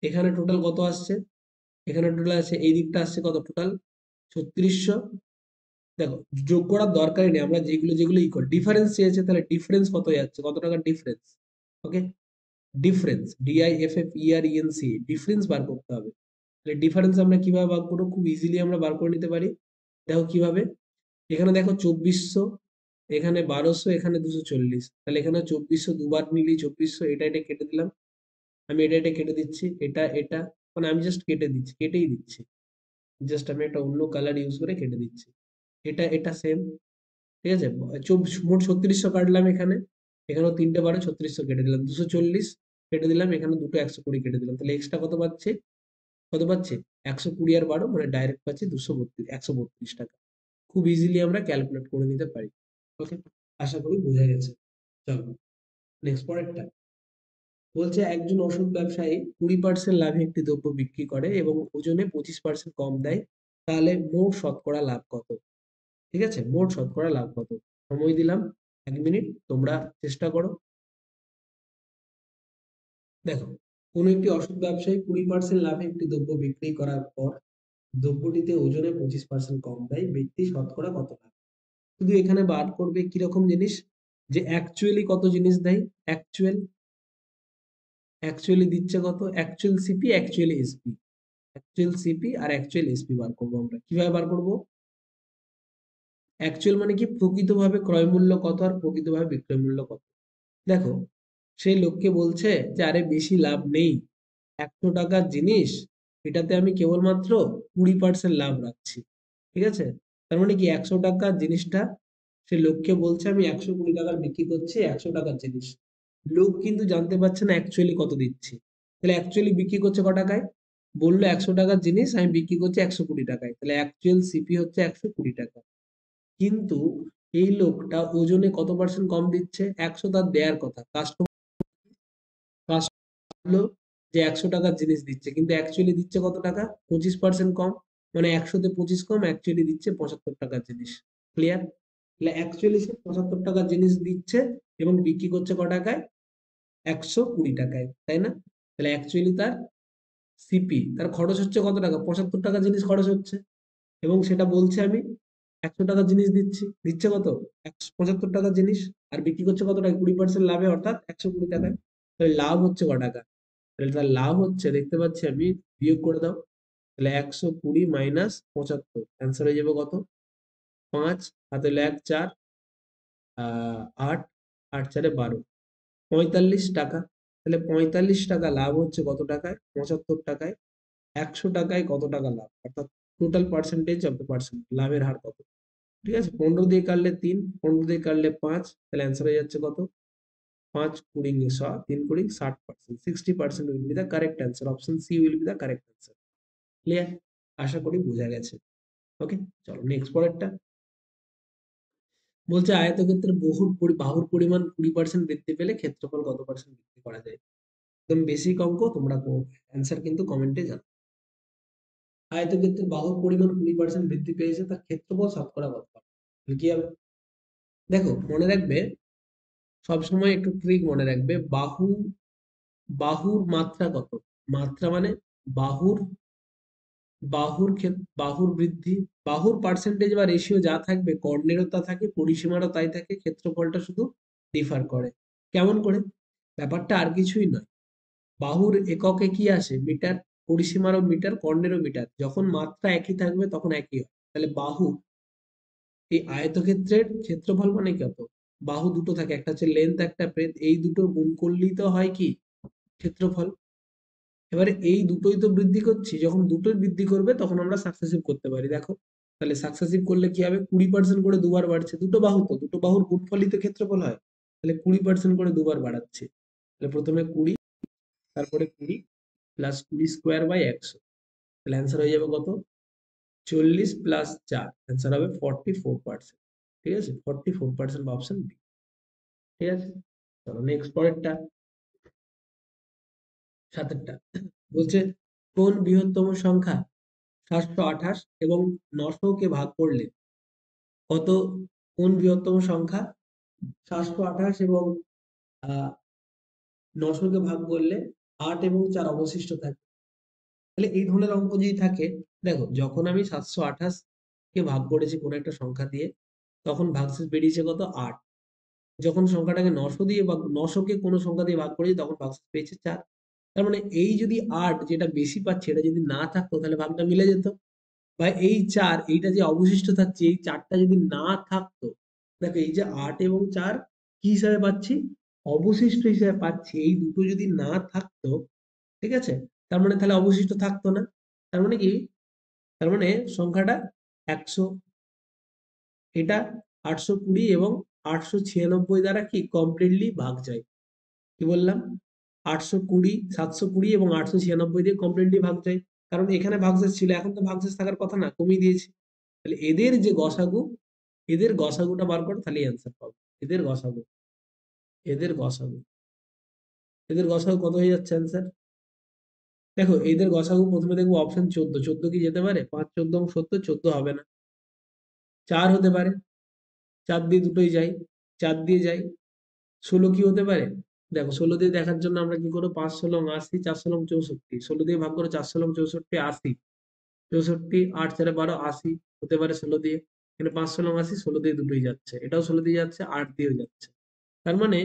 S1: এখানে টোটাল কত আসছে, এখানে টোটাল আছে, এই দিকটা আসছে কত টোটাল 3600। দেখো যোগ করার দরকারই নেই, আমরা যেগুলো যেগুলো ই করি, ডিফারেন্স চেয়েছে তাহলে ডিফারেন্স কত যাচ্ছে, কত টাকার ডিফারেন্স। ওকে, ডিফারেন্স, DIFFERENC, ডিফারেন্স বার করতে হবে। তাহলে ডিফারেন্স আমরা কিভাবে বার করবো, খুব ইজিলি আমরা বার করে নিতে পারি। দেখো কিভাবে, এখানে দেখো 2400, এখানে 1200, এখানে 240, তাহলে এখানে 2400 দুবার নিলি 2400, এটা কেটে দিলাম, আমি এটা কেটে দিচ্ছি, এটা মানে আমি জাস্ট কেটে দিচ্ছি, কেটেই দিচ্ছি, জাস্ট আমি একটা অন্য কালার ইউজ করে কেটে দিচ্ছি, এটা সেম, ঠিক আছে? মোট 3600 কাটলাম এখানে, এখানেও 3টে 12 3600 কেটে দিলাম, 240 কেটে দিলাম, এখানে দুটো 120 কেটে দিলাম, তাহলে এক্সট্রা কত পাচ্ছে, কত পাচ্ছে 120 আর 12 মানে ডাইরেক্ট পাচ্ছি 132 টাকা। খুব ইজিলি আমরা ক্যালকুলেট করে নিতে পারি। ওকে, আশা করি বোঝা গেছে। চলো নেক্সট পরেরটা, বলছে একজন ওষুধ ব্যবসায়ী 20% লাভে একটি দ্রব্য বিক্রি করে এবং ওজনে 25% কম দেয়, তাহলে মোট শতকরা লাভ কত? ঠিক আছে, মোট শতকরা লাভ কত? সময় দিলাম 1 মিনিট, তোমরা চেষ্টা করো। দেখো, কোন একটি ওষুধ ব্যবসায়ী 20% লাভে একটি দ্রব্য বিক্রি করার পর দ্রব্যটিতে ওজনে 25% কম দেয়, ব্যক্তি শতকরা কত লাভ? শুধু এখানে বার করবে কিরকম জিনিস, যে অ্যাকচুয়ালি কত জিনিস দেয়, অ্যাকচুয়াল, অ্যাকচুয়ালি দিচ্ছে কত, actual CP, actually SP, actual CP আর অ্যাকচুয়াল এসপি বার করবো আমরা। কিভাবে বার করবো, অ্যাকচুয়াল মানে কি, প্রকৃতভাবে ক্রয় মূল্য কত আর প্রকৃতভাবে বিক্রয় মূল্য কত। দেখো, সেই লোককে বলছে যে আরে বেশি লাভ নেই, 100 টাকার জিনিস, এটাতে আমি কেবলমাত্র 20% লাভ রাখছি, ঠিক আছে? তার মানে কি 100 টাকার জিনিসটা সে লোককে বলছে আমি 120 টাকার বিক্রি করছি, 100 টাকার জিনিস, লোক কিন্তু জানতে পারছে না অ্যাকচুয়ালি কত দিচ্ছি। তাহলে অ্যাকচুয়ালি বিক্রি করছে ক টাকায়, বললো 100 টাকার জিনিস আমি বিক্রি করছি 120 টাকায়, তাহলে অ্যাকচুয়াল সিপি হচ্ছে 120 টাকা। কিন্তু এই লোকটা ওজনে কত পার্সেন্ট কম দিচ্ছে, 100 তার দেয়ার কথা, কাস্টমার বললো যে 100 টাকার জিনিস দিচ্ছে, কিন্তু অ্যাকচুয়ালি দিচ্ছে কত টাকা, 25% কম, মানে 100-তে 25 কম, অ্যাকচুয়ালি দিচ্ছে 75 টাকার জিনিস। ক্লিয়ার? তাহলে অ্যাকচুয়ালি সে 75 টাকার জিনিস দিচ্ছে এবং বিক্রি করছে ক টাকায়, 120 টাকায়, তাই না? তাহলে অ্যাকচুয়ালি তার সিপি, তার খরচ হচ্ছে কত টাকা, 75 টাকা জিনিস খরচ হচ্ছে, এবং সেটা বলছে আমি 100 টাকার জিনিস দিচ্ছি, দিচ্ছে কত, 175 টাকার জিনিস, আর বিক্রি করছে কত টাকা, 20% লাভে, অর্থাৎ 120 টাকায়। তাহলে লাভ হচ্ছে ক টাকা, তাহলে তার লাভ হচ্ছে, দেখতে পাচ্ছি আমি, বিয়োগ করে দাও, তাহলে 120 মাইনাস 75, অ্যান্সার হয়ে যাবে কত, 5, হাতে হলো 1 4, 8, 8 4 12, 45 টাকা। তাহলে 45 টাকা লাভ হচ্ছে কত টাকায়, 75 টাকায়। 100 টাকায় কত টাকা লাভ, অর্থাৎ total percentage of the percent, লাভের হার কত। ঠিক আছে, 15 দিয়ে কাটলে 3, 15 দিয়ে কাটলে 5, তাহলে অ্যান্সার হয়ে যাচ্ছে কত, 5 কুড়ি 100, 3 কুড়ি 60%, 60% will be the correct answer, option C will be the correct answer. Clear? আশা করি বোঝা গেছে। ওকে, চলো নেক্সট পরেরটা, বলছে আয়তক্ষেত্রের বাহুর পরিমাণ 20% বৃদ্ধি পেলে ক্ষেত্রফল কত পার্সেন্ট বৃদ্ধি করা যায়? একদম বেসিক অঙ্ক, তোমরা অ্যান্সার কিন্তু কমেন্টে জানাও। আয়তক্ষেত্রের বাহুর পরিমাণ 20% বৃদ্ধি পেয়েছে, তার ক্ষেত্রফল শতকরা কত পার্সেন্ট? কি হবে, দেখো মনে রাখবে, সবসময় একটু ট্রিক মনে রাখবে, বাহুর মাত্রা কত, মাত্রা মানে বাহুর, বাহুর বৃদ্ধি, বাহুর পার্সেন্টেজ বা রেশিও যা থাকবে, কর্ণেরও তা থাকে, পরিসীমারও তাই থাকে, ক্ষেত্রফলটা শুধু ডিফার করে। কেমন করে, ব্যাপারটা আর কিছুই নয়, বাহুর এককে কি আসে, মিটার, পরিসীমারও মিটার, কর্ণেরও মিটার, যখন মাত্রা একই থাকবে তখন একই হয়। তাহলে বাহু, এই আয়তক্ষেত্রের ক্ষেত্রফল মানে কত, বাহু দুটো থাকে, একটা হচ্ছে লেন্থ, একটা ব্রেথ, এই দুটো গুণ করলেই তো হয় কি, ক্ষেত্রফল। এবারে এই দুটোই তো বৃদ্ধি করছি, যখন দুটোই বৃদ্ধি করবে তখন আমরা সাকসেসিভ করতে পারি। দেখো তাহলে সাকসেসিভ করলে কি হবে, 20% করে দুবার বাড়ছে, দুটো বাহু তো, দুটো বাহুর গুণফলই তো ক্ষেত্রফল হয়। তাহলে 20% করে দুবার বাড়াচ্ছে। তাহলে প্রথমে 20, তারপরে 20 প্লাস 20² 100। তাহলে অ্যান্সার হয়ে যাবে কত, 40 + 4, অ্যান্সার হবে 44%। ঠিক আছে, 44% অপশন বি। ঠিক আছে, চলো নেক্সট পরেরটা, সাতেরটা। বলছে কোন বৃহত্তম সংখ্যা 728 এবং 900 কে ভাগ করলে কত, কোন বৃহত্তম সংখ্যা 728 এবং 900 কে ভাগ করলে 8 এবং 4 অবশিষ্ট থাকে। তাহলে এই ধরনের অঙ্ক যদি থাকে, দেখো যখন আমি 728 কে ভাগ করেছি কোনো একটা সংখ্যা দিয়ে, তখন ভাগশেষ বেরিয়েছে কত, 8। যখন সংখ্যাটাকে 900 দিয়ে বা 900 কে কোনো সংখ্যা দিয়ে ভাগ করেছি, তখন ভাগশেষ পেয়েছে 4। তার মানে এই যদি 8 যেটা বেশি পাচ্ছে, এটা যদি না থাকতো তাহলে ভাগটা মিলে যেত। বা এই 4, এইটা যে অবশিষ্ট থাকছে, এই 4টা যদি না থাকতো, দেখো এই যে 8 এবং 4 কি হিসাবে পাচ্ছি, অবশিষ্ট হিসাবে পাচ্ছি। এই দুটো যদি না থাকতো, ঠিক আছে, তার মানে তাহলে অবশিষ্ট থাকতো না। তার মানে কি, তার মানে সংখ্যাটা 100, এটা 820 এবং 896 দ্বারা কি কমপ্লিটলি ভাগ যায়। কি বললাম, 820, 720 এবং 896 দিয়ে কমপ্লিটলি ভাগ যায়। কারণ এখানে ভাগশেষ ছিল, এখন তো ভাগশেষ থাকার কথা না, কমিয়ে দিয়েছি। তাহলে এদের যে গসাগু, এদের গসাগুটা বার করো, তাহলে অ্যান্সার পাবো। এদের গসাগু, এদের গসাগু, এদের গসাগু কত হয়ে যাচ্ছে অ্যান্সার। দেখো এদের গসাগু প্রথমে দেখবো অপশন 14, 14 কি যেতে পারে, 5 14 70, 14 হবে না, 4 হতে পারে, 4 দিয়ে দুটোই যায়, 4 দিয়ে যায়। 16 কি হতে পারে, দেখো 16 দিয়ে দেখার জন্য আমরা কি করবো, 5 16 80, 4 16 64, 16 দিয়ে ভাগ করো, 4 16 64 80, 64, 8 4 12 80 হতে পারে 16 দিয়ে। এখানে 5 16 80, 16 দিয়ে দুটোই যাচ্ছে, এটাও 16 দিয়ে যাচ্ছে, 8 দিয়েও যাচ্ছে। তার মানে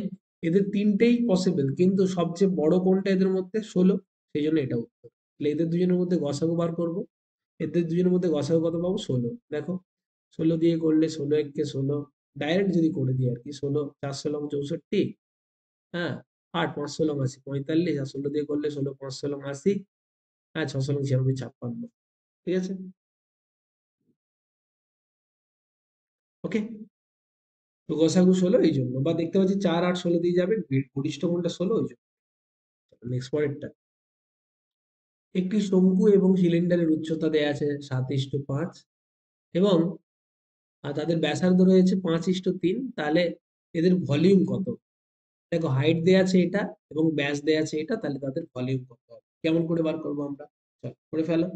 S1: এদের তিনটেই পসিবল, কিন্তু সবচেয়ে বড় কোনটা এদের মধ্যে, 16, সেই জন্য এটা উত্তর। তাহলে এদের দুজনের মধ্যে গসাগু বার করবো, এদের দুজনের মধ্যে গসাগু কত পাবো, 16। দেখো 16 দিয়ে করলে 16 1 কে 16, ডাইরেক্ট যদি করে দিই আর কি, 16 4 16 64, হ্যাঁ, 8 5 16 80 45, আর 16 দিয়ে করলে 16 5 16 80, হ্যাঁ 6 16 96 56। ঠিক আছে, ওকে। তো গসাগু 16 এই জন্য, বা দেখতে পাচ্ছি 4 8 16 দিয়ে যাবে, গরিষ্ঠ কোনটা 16, ওই জন্য। নেক্সট পরেরটা, একটি শঙ্কু এবং সিলিন্ডারের উচ্চতা দেয়া আছে 7:5 এবং তাদের ব্যাসার্ধ রয়েছে 5:3, তাহলে এদের ভলিউম কত। দেখো হাইট দেয়া আছে এটা এবং ব্যাস দেয়া আছে এটা, তাহলে তাদের ভলিউম কত হবে, কেমন করে বার করবো আমরা, চল করে ফেলো।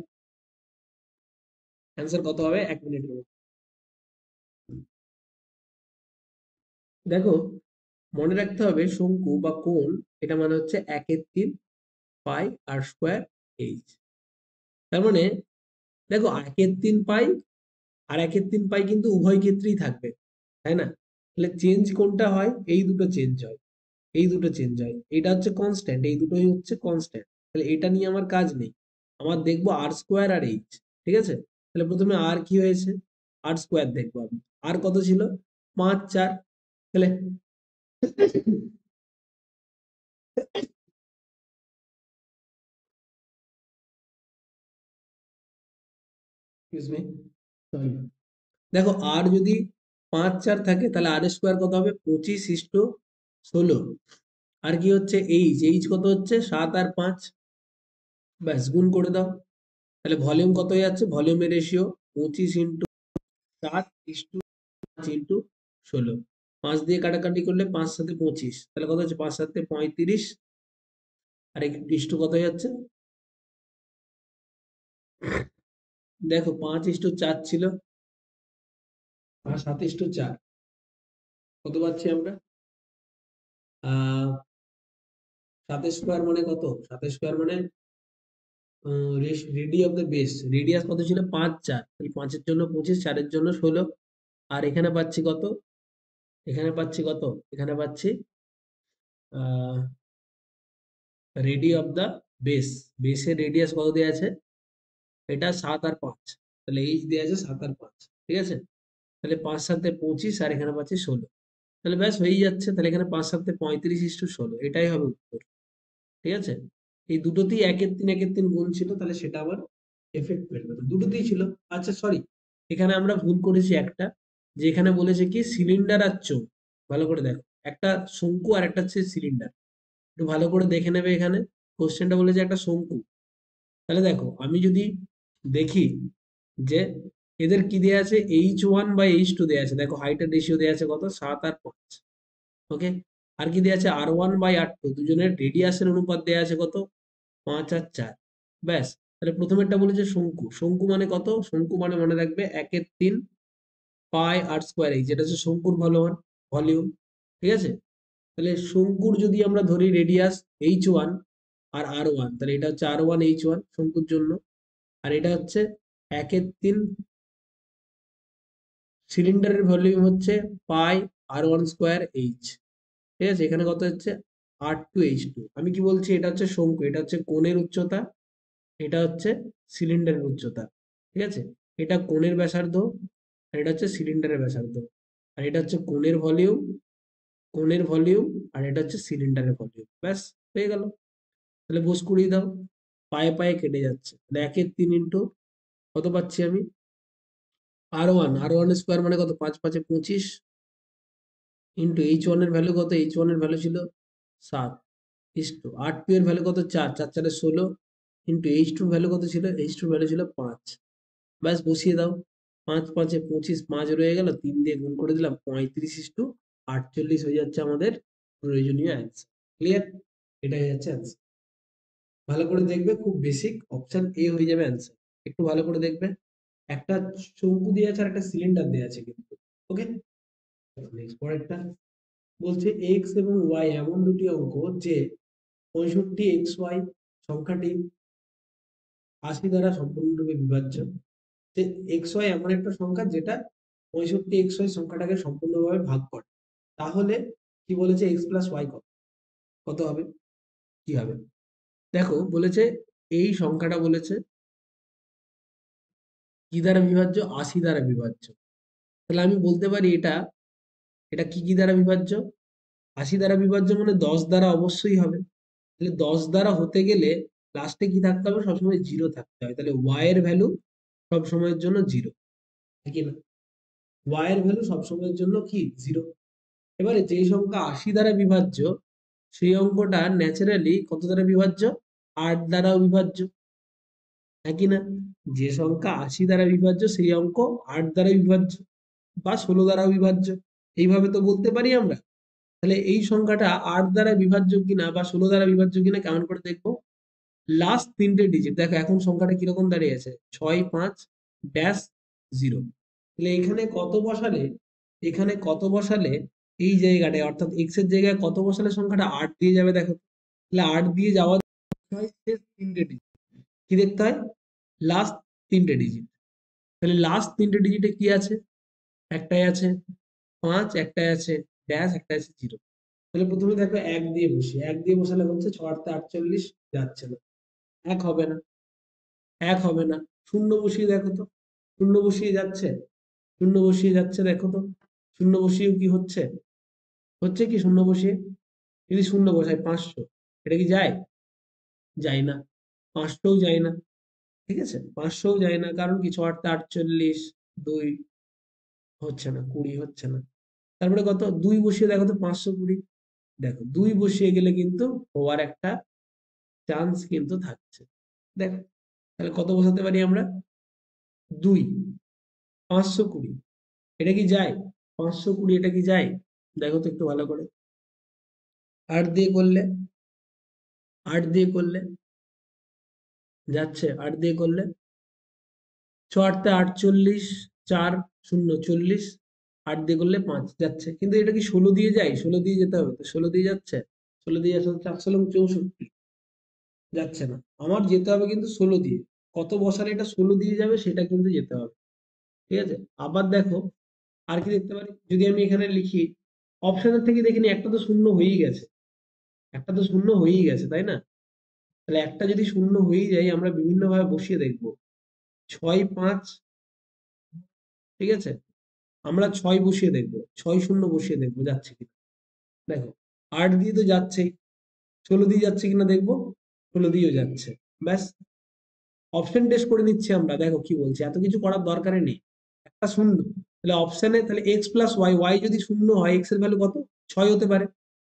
S1: অ্যান্সার কত হবে 1 মিনিটের মধ্যে। দেখো মনে রাখতে হবে শঙ্কু বা কোণ, এটা মানে হচ্ছে 1/3 পাই আর স্কোয়ার এইচ। তার মানে দেখো 1/3 পাই আর 1/3 পাই কিন্তু উভয় ক্ষেত্রেই থাকবে, তাই না। তাহলে চেঞ্জ কোনটা হয়, এই দুটো চেঞ্জ হয়, এই দুটো চেঞ্জ হয়, এটা হচ্ছে কনস্ট্যান্ট, এই দুটোই হচ্ছে কনস্ট্যান্ট। তাহলে এটা নিয়ে আমার কাজ নেই, আমার দেখবো আর স্কোয়ার আর এইচ। ঠিক আছে, তাহলে প্রথমে আর কি হয়েছে, আর স্কোয়ার দেখবো আমি, আর কত ছিল, 5 4। তাহলে excuse me, sorry। দেখো আর যদি 5 4 থাকে, তাহলে আর স্কোয়ার কত হবে, 25:16। আর কি হচ্ছে এইচ, এইচ কত হচ্ছে 7 আর 5, ব্যাস গুণ করে দাও। তাহলে ভলিউম কত হয়ে যাচ্ছে, ভলিউমের রেশিও 25:7:5:16। 5 দিয়ে কাটাকাটি করলে 5 7 25, তাহলে কত হচ্ছে 5 7 35, আর ইস্টু কত হয়ে যাচ্ছে, দেখো 5:4 ছিল, আর 7:4 কত পাচ্ছি আমরা, আহ 7 স্কোয়ার মানে কত, 7 স্কোয়ার মানে ready of the base, radius কত ছিল 5 4, তাহলে 5 এর জন্য 25, 4 এর জন্য 16। আর এখানে পাচ্ছি কত, এখানে পাচ্ছি কত, এখানে পাচ্ছি আহ রেডি অফ দা বেস, বেসের রেডিয়াস কত দেওয়া আছে, এটা 7 আর 5, তাহলে এইচ দেওয়া আছে 7 আর 5। ঠিক আছে, তাহলে 5 7 25, আর এখানে পাচ্ছি 16। তাহলে ব্যাস হয়েই যাচ্ছে, তাহলে এখানে 5 7 35:16, এটাই হবে উত্তর। ঠিক আছে, এই দুটোতেই 1/3 1/3 গুণ ছিল, তাহলে সেটা আবার এফেক্ট ফেলবে না, দুটোতেই ছিল। আচ্ছা সরি, এখানে আমরা ভুল করেছি একটা, যে এখানে বলেছে কি সিলিন্ডার আর চোঙ। ভালো করে দেখো, একটা শঙ্কু আর একটা হচ্ছে সিলিন্ডার। একটু ভালো করে দেখে নেবে, এখানে কোশ্চেনটা বলেছে একটা শঙ্কু। তাহলে দেখো আমি যদি দেখি যে এদের কি দেয়া আছে, H1/H2 দেয়া আছে। দেখো হাইটের রেশিও দেয়া আছে কত, 7 আর 5। ওকে, আর কি দেয়া আছে, R1/R2, দুজনের রেডিয়াসের অনুপাত দেয়া আছে কত, 5 আর 4। ব্যাস। তাহলে প্রথমেরটা বলেছে শঙ্কু। শঙ্কু মানে কত, শঙ্কু মানে মনে রাখবে 1/3 পাই আর স্কোয়ার এইচ, যেটা হচ্ছে শঙ্কুর ভলিউম। ঠিক আছে, তাহলে শঙ্কুর যদি আমরা ধরি রেডিয়াস H1 আর R1, তাহলে এটা হচ্ছে R1H1 শঙ্কুর জন্য। আর এটা হচ্ছে 1/3 সিলিন্ডারের ভলিউম হচ্ছে পাই R1² H। ঠিক আছে, এখানে কত হচ্ছে R2H2। আমি কি বলছি, এটা হচ্ছে শঙ্কু, এটা হচ্ছে কোণের উচ্চতা, এটা হচ্ছে সিলিন্ডারের উচ্চতা। ঠিক আছে, এটা কোণের ব্যাসার্ধ আর এটা হচ্ছে সিলিন্ডারের ব্যাসার্ধ। আর এটা হচ্ছে কোণের ভলিউম আর এটা হচ্ছে সিলিন্ডারের ভলিউম। ব্যাস, হয়ে গেল। তাহলে বোস করিয়ে দাও, পায়ে পায়ে কেটে যাচ্ছে। তাহলে 1/3 ইন্টু কত পাচ্ছি আমি, R1 স্কোয়ার মানে কত, 5×5=25, ইন্টু H1 এর ভ্যালু কত, H1 এর ভ্যালু ছিল 7, ইস্টু R2 এর ভ্যালু কত, 4, 4×4=16, ইন্টু H2 এর ভ্যালু কত ছিল, H2 এর ভ্যালু ছিল 5। ব্যাস, বসিয়ে দাও। 5×5=25, 5 রয়ে গেল, 3 দিয়ে গুণ করে দিলাম, 35:48 হয়ে যাচ্ছে আমাদের প্রয়োজনীয় অ্যান্সার। ক্লিয়ার? এটা হয়ে যাচ্ছে অ্যান্সার। ভালো করে দেখবে, খুব বেসিক, অপশন এ হয়ে যাবে অ্যান্সার। একটু ভালো করে দেখবে, একটা শঙ্কু দিয়ে আছে আর একটা সিলিন্ডার দেওয়া আছে কিন্তু। ওকে, নেক্সট পরেরটা বলছে এক্স এবং ওয়াই এমন দুটি অঙ্ক যে 65xy সংখ্যাটি 80 দ্বারা সম্পূর্ণরূপে বিভাজ্য। যে এক্স ওয়াই এমন একটা সংখ্যা যেটা 65xy সংখ্যাটাকে সম্পূর্ণভাবে ভাগ করে, তাহলে কি বলেছে, এক্স প্লাস ওয়াই কত, কত হবে, কি হবে? দেখো বলেছে এই সংখ্যাটা বলেছে কি দ্বারা বিভাজ্য, 80 দ্বারা বিভাজ্য। তাহলে আমি বলতে পারি এটা, এটা কি দ্বারা বিভাজ্য, 80 দ্বারা বিভাজ্য মানে 10 দ্বারা অবশ্যই হবে। তাহলে 10 দ্বারা হতে গেলে লাস্টে কি থাকতে হবে, সবসময় জিরো থাকতে হবে। তাহলে ওয়াই এর ভ্যালু সব সময়ের জন্য জিরো, ঠিক না? ওয়াই এর ভ্যালু সব সময়ের জন্য কি, জিরো। এবারে যেই সংখ্যা 80 দ্বারা বিভাজ্য, সেই অঙ্কটা ন্যাচারালি কত দ্বারা বিভাজ্য, 8 দ্বারাও বিভাজ্য, একই না? যে সংখ্যা 80 দ্বারা বিভাজ্য সেই অঙ্ক 8 দ্বারা বিভাজ্য বা 16 দ্বারাও বিভাজ্য। এইভাবে তো বলতে পারি আমরা। তাহলে এই সংখ্যাটা 8 দ্বারা বিভাজ্য কিনা বা 16 দ্বারা বিভাজ্য কিনা কেমন করে দেখবো, লাস্ট 3টে ডিজিট দেখো এখন সংখ্যাটা কিরকম দাঁড়িয়েছে, 6, 5, -0। তাহলে এখানে কত বসালে, এখানে কত বসালে এই জায়গাটায় অর্থাৎ এক্স এর জায়গায় কত বসালে সংখ্যাটা 8 দিয়ে যাবে, দেখো। তাহলে 8 দিয়ে যাওয়া হয় শেষ 3টে ডিজিট, কি দেখতে হয়, লাস্ট 3টে ডিজিট। তাহলে লাস্ট 3টে ডিজিটে কি আছে, একটাই আছে 5, একটাই আছে ড্যাশ, একটা আছে জিরো। তাহলে প্রথমে দেখো 1 দিয়ে বসি, 1 দিয়ে বসালে হচ্ছে 6×8=48, যাচ্ছে না, এক হবে না, এক হবে না। শূন্য বসিয়ে দেখো তো, শূন্য বসিয়ে যাচ্ছে, শূন্য বসিয়ে যাচ্ছে, দেখো তো শূন্য বসিয়েও কি হচ্ছে, হচ্ছে কি শূন্য বসিয়ে, যদি শূন্য বসাই 500, এটা কি যায়, যায় না। 500ও যায় না, ঠিক আছে, 500ও যায় না, কারণ কি 6×8=48, 2 হচ্ছে না, 20 হচ্ছে না। তারপরে কত, 2 বসিয়ে দেখো তো, 520। দেখো 2 বসিয়ে গেলে কিন্তু হওয়ার একটা চান্স কিন্তু থাকছে। দেখো তাহলে কত বসাতে পারি আমরা, 2, 520, এটা কি যায়, 520 এটা কি যায়, দেখো তো একটু ভালো করে। 8 দিয়ে করলে, 8 দিয়ে করলে যাচ্ছে, 8 দিয়ে করলে 6×8=48, 4×0=40, 8 দিয়ে করলে 5 যাচ্ছে। কিন্তু এটা কি 16 দিয়ে যায়, 16 দিয়ে যেতে হবে তো, 16 দিয়ে যাচ্ছে, 16 দিয়ে আসলে 4×16=64, যাচ্ছে না। আমার যেতে হবে কিন্তু 16 দিয়ে, কত বসালে এটা 16 দিয়ে যাবে সেটা কিন্তু যেতে হবে। ঠিক আছে, আবার দেখো আর কি দেখতে পারি, যদি আমি এখানে লিখি অপশনের থেকে দেখিনি, একটা তো শূন্য হয়েই গেছে, একটা তো শূন্য হয়েই গেছে, তাই না? তাহলে একটা যদি শূন্য হয়েই যায়, আমরা বিভিন্ন ভাবে বসিয়ে দেখবো। 6, 5, ঠিক আছে, আমরা 6 বসিয়ে দেখবো, 6 শূন্য বসিয়ে দেখবো যাচ্ছে কিনা। দেখো 8 দিয়ে তো যাচ্ছেই, 16 দিয়ে যাচ্ছে কিনা দেখবো, 16 দিয়েও যাচ্ছে। ব্যাস, অপশন টেস্ট করে নিচ্ছি আমরা, দেখো কি বলছে, এত কিছু করার দরকারই নেই। শূন্য, তাহলে অপশানে তাহলে এক্স প্লাস ওয়াই, ওয়াই যদি শূন্য হয় এক্স এর ভ্যালু কত? 6 হতে পারে।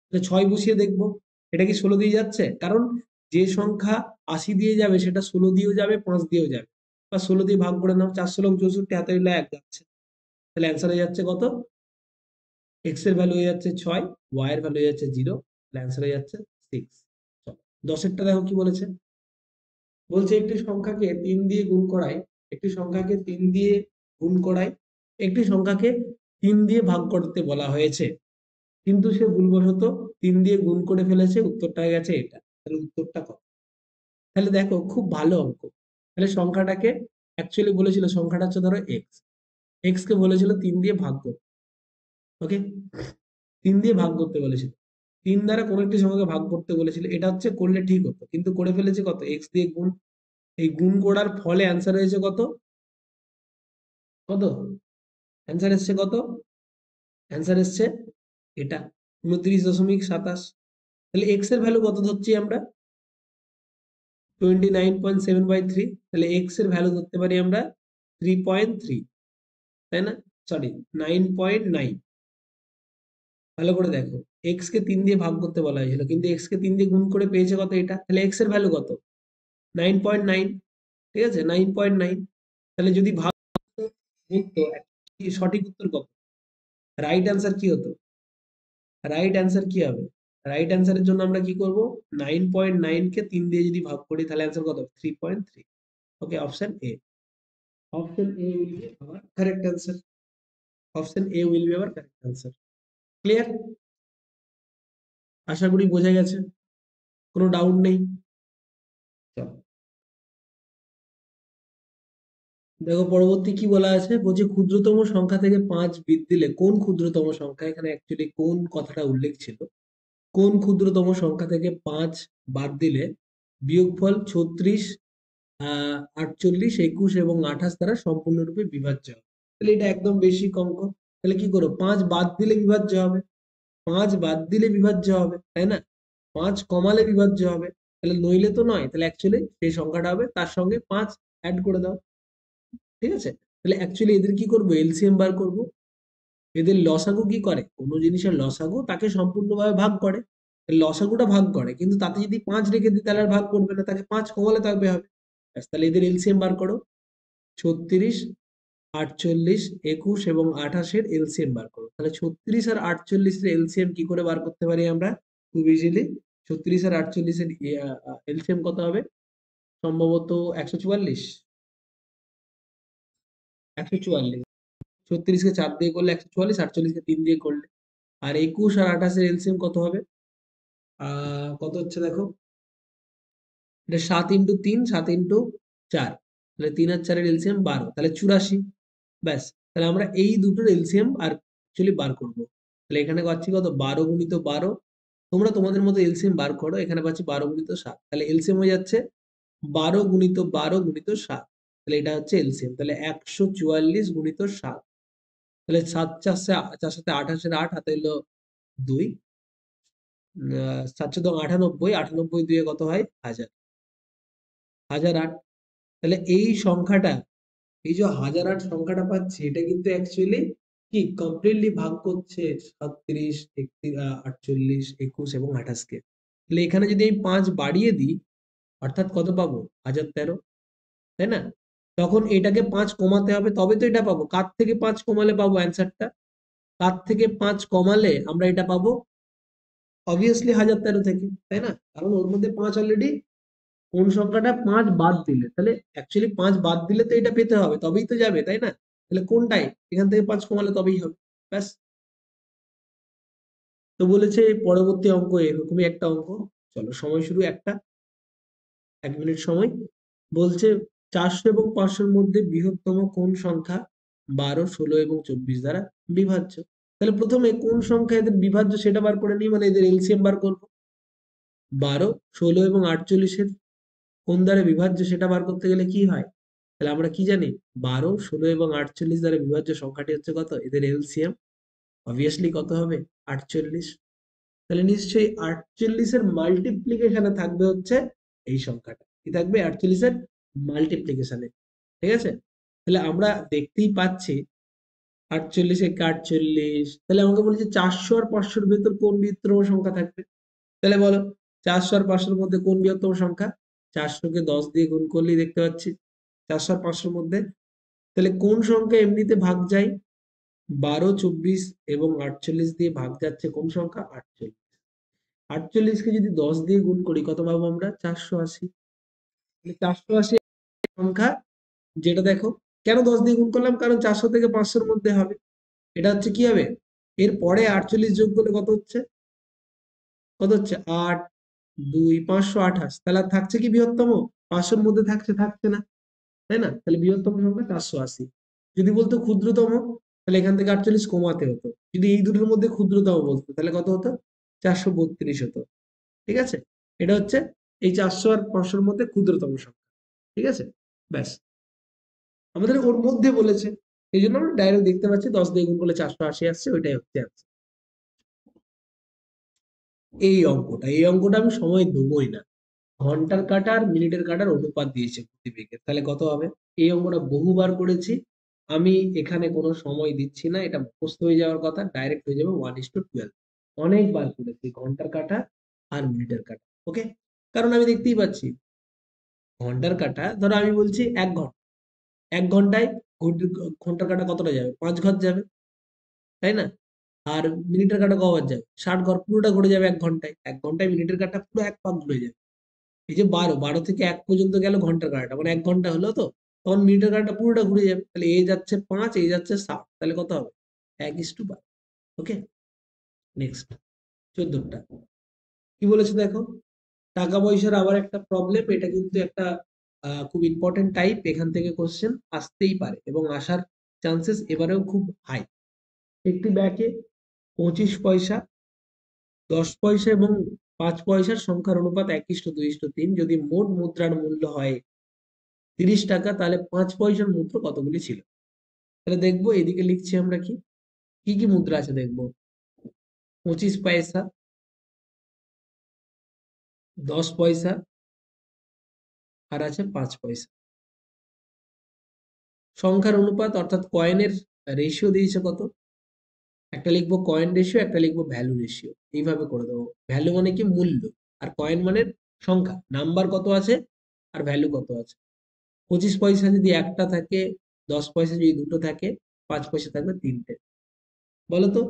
S1: তাহলে 6 বসিয়ে দেখবো এটা কি 16 দিয়ে যাচ্ছে, কারণ যে সংখ্যা 80 দিয়ে যাবে সেটা 16 দিয়েও যাবে 5 দিয়েও যাবে। বা 16 দিয়ে ভাগ করে নাও, 4 16 64, হাতে হলো 1 যাচ্ছে। তাহলে অ্যান্সার হয়ে যাচ্ছে কত? এক্স এর ভ্যালু হয়ে যাচ্ছে 6, ওয়াই এর ভ্যালু হয়ে যাচ্ছে 0, তাহলে অ্যান্সার হয়ে যাচ্ছে 6। 10 দেখো কি বলেছে, বলছে একটি সংখ্যাকে 3 দিয়ে গুণ করায়, একটি সংখ্যাকে 3 দিয়ে গুণ করায় একটি সংখ্যাকে 3 দিয়ে ভাগ করতে বলা হয়েছে, কিন্তু সে ভুলবশত 3 দিয়ে গুণ করে ফেলেছে, উত্তরটা হয়ে গেছে এটা। তাহলে উত্তরটা কত? তাহলে দেখো খুব ভালো অঙ্ক। তাহলে সংখ্যাটাকে অ্যাকচুয়ালি বলেছিল, সংখ্যাটা হচ্ছে ধরো এক্স, এক্স কে বলেছিল 3 দিয়ে ভাগ করতে। ওকে, 3 দিয়ে ভাগ করতে বলেছিল, 3 দ্বারা কোনো একটি সংখ্যাকে ভাগ করতে বলেছিল, এটা হচ্ছে করলে ঠিক হতো, কিন্তু করে ফেলেছে কত? এক্স দিয়ে গুণ। এই গুণ করার ফলে অ্যান্সার হয়েছে কত? কত অ্যান্সার এসছে? কত অ্যান্সার এসছে? এটা 29.27। তাহলে এক্স এর ভ্যালু কত ধরছি আমরা? 29.7/3। তাহলে এক্স এর ভ্যালু ধরতে পারি আমরা 3.3, তাই না? সরি, 9.9। ভালো করে দেখো, এক্স কে 3 দিয়ে ভাগ করতে বলা হয়েছিল, কিন্তু এক্স কে 3 দিয়ে গুণ করে পেয়েছে কত? এটা। তাহলে এক্স এর ভ্যালু কত? 9.9। ঠিক আছে, 9.9। তাহলে যদি ভাগ করতো, সঠিক উত্তর কত? রাইট অ্যান্সার কি হতো? রাইট অ্যান্সার কি হবে? রাইট অ্যান্সারের জন্য আমরা কি করব? 9.9 কে 3 দিয়ে যদি ভাগ করি তাহলে অ্যান্সার কত? 3.3। Okay, option A. Option A will be our correct answer. Option A will be our correct answer. Clear? আশা করি বোঝা গেছে, কোনো ডাউট নেই। চলো দেখো পরবর্তী কি বলা আছে, বলছে ক্ষুদ্রতম সংখ্যা থেকে 5 বিয়োগ দিলে কোন ক্ষুদ্রতম সংখ্যা, এখানে অ্যাকচুয়ালি কোন কথাটা উল্লেখ ছিল, কোন ক্ষুদ্রতম সংখ্যা থেকে 5 বাদ দিলে বিয়োগফল 36, 48, 21 এবং 28 দ্বারা সম্পূর্ণরূপে বিভাজ্য হবে। তাহলে এটা একদম বেসিক অঙ্ক। তাহলে কি করো, 5 বাদ দিলে বিভাজ্য হবে, 5 বাদ দিলে বিভাজ্য হবে, তাই না? 5 কমালে বিভাজ্য হবে, তাহলে নইলে তো নয়, তাহলে অ্যাকচুয়ালি সেই সংখ্যাটা হবে তার সঙ্গে 5 অ্যাড করে দাও। ঠিক আছে, তাহলে অ্যাকচুয়ালি এদের কি করবো, এলসিএম বার করব। এদের লসাগু কি করে, কোনো জিনিসের লসাগু তাকে সম্পূর্ণভাবে ভাগ করে, লসাগুটা ভাগ করে, কিন্তু তাতে যদি 5 রেখে দিই তাহলে আর ভাগ করবে না, তাকে 5 কমালে তবে হবে। ব্যাস, তাহলে এদের এলসিএম বার করো। 36, 48, 21 এবং 28 এর এলসিএম বার করো। তাহলে 36 আর 48 এর এলসিএম কি করে বার করতে পারি আমরা? খুব ইজিলি। 36 আর 48 এর এলসিএম কত হবে? সম্ভবত 144। 144। 36 কে 4 দিয়ে করলে 144, 48 কে 3 দিয়ে করলে। আর 21 আর 28 এর এলসিএম কত হবে? কত হচ্ছে দেখো, এটা 7 ইন্টু 3, 7 ইন্টু 4, তাহলে 3 আর 4 এর এলসিএম 12, তাহলে 84। ব্যাস, তাহলে আমরা এই দুটোর এলসিএম আর অ্যাকচুয়ালি বার করবো। তাহলে এখানে পাচ্ছি কত? 12 গুণিত 12। তোমরা তোমাদের মতো এলসিএম বার করো, এখানে পাচ্ছি 12 গুণিত 7, তাহলে এলসিএম হয়ে যাচ্ছে 12 গুণিত 12 গুণিত 7। তাহলে এটা হচ্ছে এলসিএম, তাহলে 144 গুণিত 7। তাহলে 7 4 4 সাথে 28 এর 8, হাতে এলো 2, 7 চোদ্দ 98, 98 দুয়ে কত হয়? 1000, 1008। তাহলে এই সংখ্যাটা, এই যে 1008 সংখ্যাটা পাচ্ছি, এটা কিন্তু অ্যাকচুয়ালি কি কমপ্লিটলি ভাগ করছে 37, 48, 21 এবং 28 কে। তাহলে এখানে যদি আমি 5 বাড়িয়ে দিই, অর্থাৎ কত পাবো? 1013, তাই না? তখন এটাকে 5 কমাতে হবে, তবে তো এটা পাবো। কার থেকে 5 কমালে পাবো অ্যান্সারটা? কার থেকে 5 কমালে আমরা এটা পাবো? অবভিয়াসলি 1013 থেকে, তাই না? কারণ ওর মধ্যে 5 অলরেডি, কোন সংখ্যাটা 5 বাদ দিলে, তাহলে অ্যাকচুয়ালি 5 বাদ দিলে তো এটা পেতে হবে, তবেই তো যাবে, তাই না? তাহলে কোনটাই, এখান থেকে 5 কমালে তবেই হবে। ব্যাস। তো বলেছে পরবর্তী অঙ্ক এরকমই একটা অঙ্ক। চলো, সময় শুরু একটা, 1 মিনিট সময়। বলছে 400 এবং 500 মধ্যে বৃহত্তম কোন সংখ্যা 12, 16 এবং 24 দ্বারা বিভাজ্য? তাহলে প্রথমে কোন সংখ্যা এদের বিভাজ্য সেটা বার করে নিই, মানে এদের এলসিএম বার করবো। 12, 16 এবং 48 কোন দ্বারা বিভাজ্য সেটা বার করতে গেলে কি হয়? তাহলে আমরা কি জানি? 12, 16 এবং 48 দ্বারা বিভাজ্য সংখ্যাটি হচ্ছে কত? এদের এলসিএম অবভিয়াসলি কত হবে? 48। তাহলে নিশ্চয়ই 48 এর মাল্টিপ্লিকেশনে থাকবে হচ্ছে এই সংখ্যাটা। কি থাকবে? 48 এর মাল্টিপ্লিকেশনে। ঠিক আছে, তাহলে আমরা দেখতেই পাচ্ছি 48 একে 48, তাহলে আমাকে বলেছে 400 আর 500 এর ভেতর কোন বৃহত্তম সংখ্যা থাকবে? তাহলে বলো 400 আর 500 এর মধ্যে কোন বৃহত্তম সংখ্যা? 400 কে 10 দিয়ে গুণ করলেই দেখতে পাচ্ছি 400 আর 500 এর মধ্যে। তাহলে কোন সংখ্যা এমনিতে ভাগ যায়? 12, 24 এবং 48 দিয়ে ভাগ যাচ্ছে কোন সংখ্যা? 48। 48 কে যদি 10 দিয়ে গুণ করি কত পাবো আমরা? 480। তাহলে 480 সংখ্যা, যেটা দেখো কেন 10 দিয়ে গুণ করলাম, কারণ 400 থেকে 500 এর মধ্যে হবে। এটা হচ্ছে কি হবে, এর পরে 48 যোগ করলে কত হচ্ছে? কত হচ্ছে? 8, 2, 528। তাহলে আর থাকছে কি বৃহত্তম? 500 এর মধ্যে থাকছে? থাকছে না, তাই না? তাহলে বৃহত্তম সংখ্যা 480। যদি বলতো ক্ষুদ্রতম, তাহলে এখান থেকে 48 কমাতে হতো। যদি এই দুটোর মধ্যে ক্ষুদ্রতম বলতো তাহলে কত হতো? 432 হতো। ঠিক আছে, এটা হচ্ছে এই 400 আর 500 এর মধ্যে ক্ষুদ্রতম সংখ্যা। ঠিক আছে, ব্যাস। আমাদের ওর মধ্যে বলেছে, এই জন্য আমরা ডাইরেক্ট দেখতে পাচ্ছি 10 দিয়ে গুণ করলে 480 আসছে, ওইটাই হচ্ছে answer। এই অঙ্কটা আমি সময় দেবই না। ঘন্টার কাঁটা আর মিনিটের কাঁটার অনুপাত দিয়েছে গতিবেগের, তাহলে কত হবে? এই অঙ্কটা বহুবার করেছি আমি, এখানে কোনো সময় দিচ্ছি না, এটা মুখস্থ হয়ে যাওয়ার কথা, ডাইরেক্ট হয়ে যাবে 1:12। অনেকবার করেছি ঘন্টার কাঁটা আর মিনিটের কাঁটা। ওকে, কারণ আমি দেখতেই পাচ্ছি ঘন্টার কাঁটা, ধরো আমি বলছি 1 ঘন্টা, 1 ঘন্টায় ঘন্টার কাঁটা কতটা যাবে? 5 ঘর যাবে, তাই না? আর মিনিটের কাঁটা কবার যাবে? 60 ঘর, পুরোটা ঘুরে যাবে 1 ঘন্টায়। 1 ঘন্টায় মিনিটের কাঁটা পুরো 1 পাক ঘুরে যাবে। এই যে 12, 12 থেকে 1 পর্যন্ত গেল ঘন্টার কাঁটাটা, মানে 1 ঘন্টা হলো তো, তখন মিনিটের কাঁটাটা পুরোটা ঘুরে যাবে। তাহলে এ যাচ্ছে 5, এ যাচ্ছে 7, তাহলে কত হবে? 1:12। ওকে, নেক্সট 14টা কি বলেছে দেখো, টাকা পয়সার আবার একটা প্রবলেম। এটা কিন্তু একটা খুব ইম্পর্টেন্ট টাইপ, এখান থেকে কোশ্চেন আসতেই পারে এবং আসার চান্সেস এবারেও খুব হাই। একটি ব্যাগে 25 পয়সা, 10 পয়সা এবং 5 পয়সার সংখ্যার অনুপাত 1:2:3। যদি মোট মুদ্রার মূল্য হয় 30 টাকা, তাহলে 5 পয়সার মুদ্রা কতগুলি ছিল? তাহলে দেখবো এদিকে লিখছি আমরা কি কি কি মুদ্রা আছে দেখবো। 25 পয়সা, 10 পয়সা, আর আছে 5 পয়সা। সংখ্যার অনুপাত অর্থাৎ কয়েনের রেশিও দিয়েছে কত? একটা লিখবো কয়েন রেশিও, একটা লিখবো ভ্যালু রেশিও, এইভাবে করে দেবো। ভ্যালু মানে কি? মূল্য। আর কয়েন মানে সংখ্যা, নাম্বার কত আছে আর ভ্যালু কত আছে। 25 পয়সা যদি একটা থাকে, 10 পয়সা যদি দুটো থাকে, 5 পয়সা থাকবে তিনটে। বলতো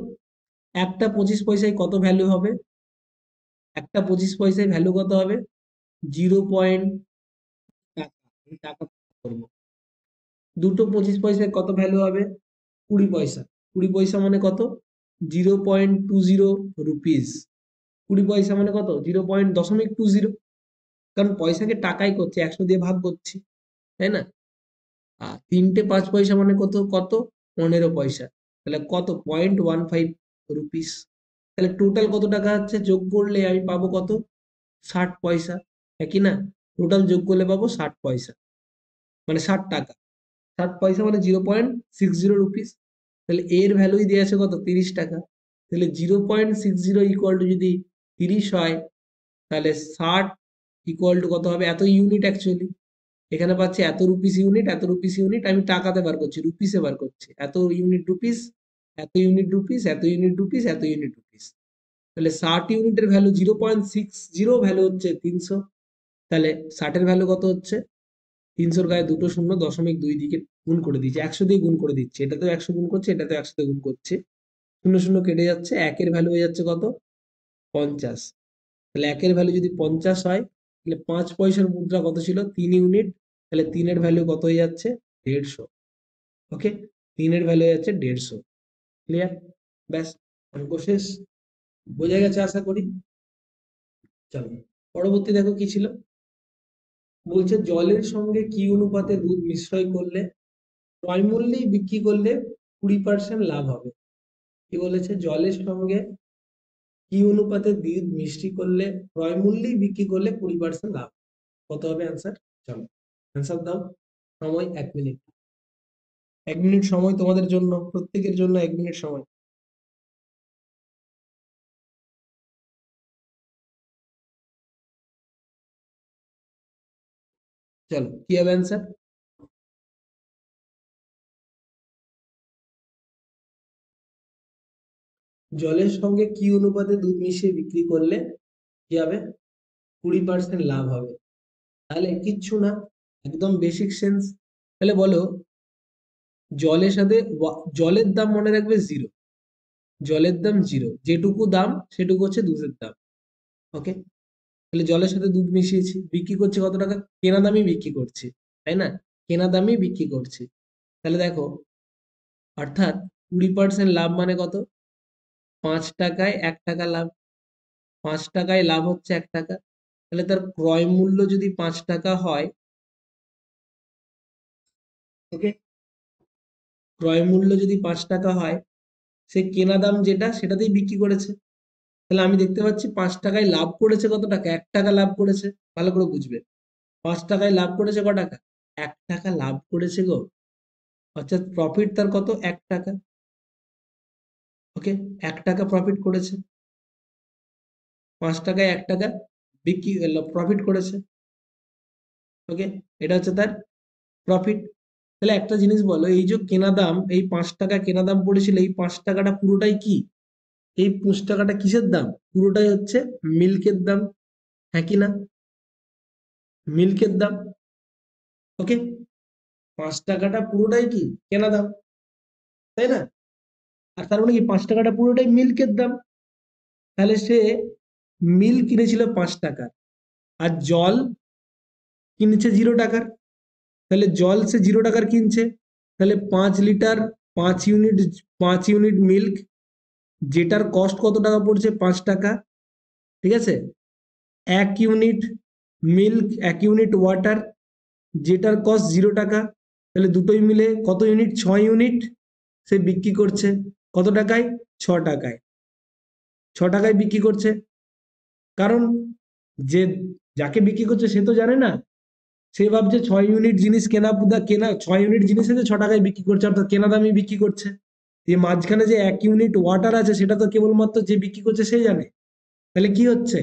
S1: একটা 25 পয়সায় কত ভ্যালু হবে? একটা 25 পয়সায় ভ্যালু কত হবে? 0 টাকা। এই টাকা করবো। দুটো 25 পয়সায় কত ভ্যালু হবে? 20 পয়সা। 20 পয়সা মানে কত? 0.20 রুপিস। 20 পয়সা মানে কত? 0.20। কারণ পয়সাকে টাকাই করছে, 100 দিয়ে ভাগ করছি, তাই না? আর তিনটে 5 পয়সা মানে কত কত? 15 পয়সা। তাহলে কত? 0.15 রুপিস। তাহলে টোটাল কত টাকা হচ্ছে? যোগ করলে আমি পাবো কত? 60 পয়সা। একই না? টোটাল যোগ করলে পাবো 60 পয়সা, মানে 60 টাকা। 60 পয়সা মানে 0.60 রুপিস। তাহলে এর ভ্যালুই দিয়ে আছে কত? 30 টাকা। তাহলে 0.60 ইকুয়াল টু যদি 30 হয়, তাহলে 60 ইকুয়াল টু কত হবে? এত ইউনিট অ্যাকচুয়ালি। এখানে পাচ্ছি এত রুপিস ইউনিট, এত রুপিস ইউনিট, আমি টাকাতে বার করছি, রুপিসে বার করছি। এত ইউনিট রুপিস, এত ইউনিট রুপিস, এত ইউনিট রুপিস, এত ইউনিট রুপিস। তাহলে 60 ইউনিটের ভ্যালু 0.60, ভ্যালু হচ্ছে 300। তাহলে 60-এর ভ্যালু কত হচ্ছে? 300-র গায়ে দুটো শূন্য, 0.2 দিকে গুণ করে দিচ্ছি, 100 দিয়ে গুণ করে দিচ্ছি। এটাতেও 100 গুণ করছে, এটাতেও 100 দিয়ে গুণ করছে। শূন্য শূন্য কেটে যাচ্ছে, একের ভ্যালু হয়ে যাচ্ছে কত? 50। তাহলে একের ভ্যালু যদি 50 হয়, তাহলে 5 পয়সার মুদ্রা কত ছিল? 3 ইউনিট। তাহলে তিনের ভ্যালু কত হয়ে যাচ্ছে? 150। ওকে, তিনের ভ্যালু হয়ে যাচ্ছে 150। ক্লিয়ার? ব্যাস, অঙ্ক শেষ। বোঝা গেছে আশা করি। চলো পরবর্তী দেখো কি ছিল। বলছে জলের সঙ্গে কি অনুপাতে দুধ মিশ্রয় করলে ক্রয় মূল্যেই বিক্রি করলে 20% লাভ হবে? কি বলেছে? জলের সঙ্গে কি অনুপাতে দুধ মিষ্টি করলে ক্রয় মূল্যেই বিক্রি করলে 20% লাভ? কত হবে অ্যান্সার? চলো অ্যান্সার দাও। সময় 1 মিনিট। 1 মিনিট সময় তোমাদের জন্য, প্রত্যেকের জন্য 1 মিনিট সময়। চলো কি হবে অ্যান্সার? জলের সঙ্গে কি অনুপাতে দুধ মিশিয়ে বিক্রি করলে কি হবে? 20% লাভ হবে। তাহলে কিচ্ছু না, একদম বেসিক সেন্স। তাহলে বলো, জলের সাথে জলের দাম মনে রাখবে জিরো, জলের দাম জিরো, যেটুকু দাম সেটুকু হচ্ছে দুধের দাম। ওকে, তাহলে জলের সাথে দুধ মিশিয়েছি, বিক্রি করছি কত টাকা? কেনা দামই বিক্রি করছি, তাই না? কেনা দামই বিক্রি করছি। তাহলে দেখো, অর্থাৎ 20% লাভ মানে কত? 5 টাকায় 1 টাকা লাভ। 5 টাকায় লাভ হচ্ছে 1 টাকা। তাহলে তার ক্রয় মূল্য যদি 5 টাকা হয়, ওকে, ক্রয় মূল্য যদি 5 টাকা হয়, সে কেনা দাম যেটা সেটাতেই বিক্রি করেছে। তাহলে আমি দেখতে পাচ্ছি 5 টাকায় লাভ করেছে কত টাকা? 1 টাকা লাভ করেছে। ভালো করে বুঝবে, 5 টাকায় লাভ করেছে ক টাকা? 1 টাকা লাভ করেছে গো। অর্থাৎ প্রফিট তার কত? 1 টাকা। ওকে, 1 টাকা প্রফিট করেছে, 5 টাকায় 1 টাকা বিক্রি প্রফিট করেছে। ওকে, এটা হচ্ছে তার প্রফিট। তাহলে একটা জিনিস বলো, এই যে কেনা দাম, এই 5 টাকা কেনা দাম পড়েছিল, এই 5 টাকাটা পুরোটাই কি? এই 5 টাকাটা কিসের দাম? পুরোটাই হচ্ছে মিল্কের দাম, হ্যাঁ কি না? মিল্কের দাম। ওকে, 5 টাকাটা পুরোটাই কি? কেনা দাম, তাই না? আর তার মানে কি 5 টাকাটা পুরোটাই মিল্কের দাম। তাহলে সে মিল্ক কিনেছিল 5 টাকার, আর জল কিনেছে 0 টাকার। তাহলে জল সে 0 টাকার কিনছে। তাহলে 5 লিটার, 5 ইউনিট, 5 ইউনিট মিল্ক, যেটার কস্ট কত টাকা পড়ছে? 5 টাকা। ঠিক আছে, 1 ইউনিট মিল্ক, 1 ইউনিট ওয়াটার, যেটার কস্ট 0 টাকা। তাহলে দুটোই মিলে কত ইউনিট? 6 ইউনিট সে বিক্রি করছে কত টাকায়? 6 টাকায়। 6 টাকায় বিক্রি করছে, কারণ যে যাকে বিক্রি করছে সে তো জানে না, সে ভাবছে 6 ইউনিট জিনিস কেনা, কেনা 6 ইউনিট জিনিস আছে 6 টাকায় বিক্রি করছে, অর্থাৎ কেনা দামই বিক্রি করছে। এই মাঝখানে যে 1 ইউনিট ওয়াটার আছে সেটা তো কেবলমাত্র যে বিক্রি করছে সেই জানে। তাহলে কি হচ্ছে?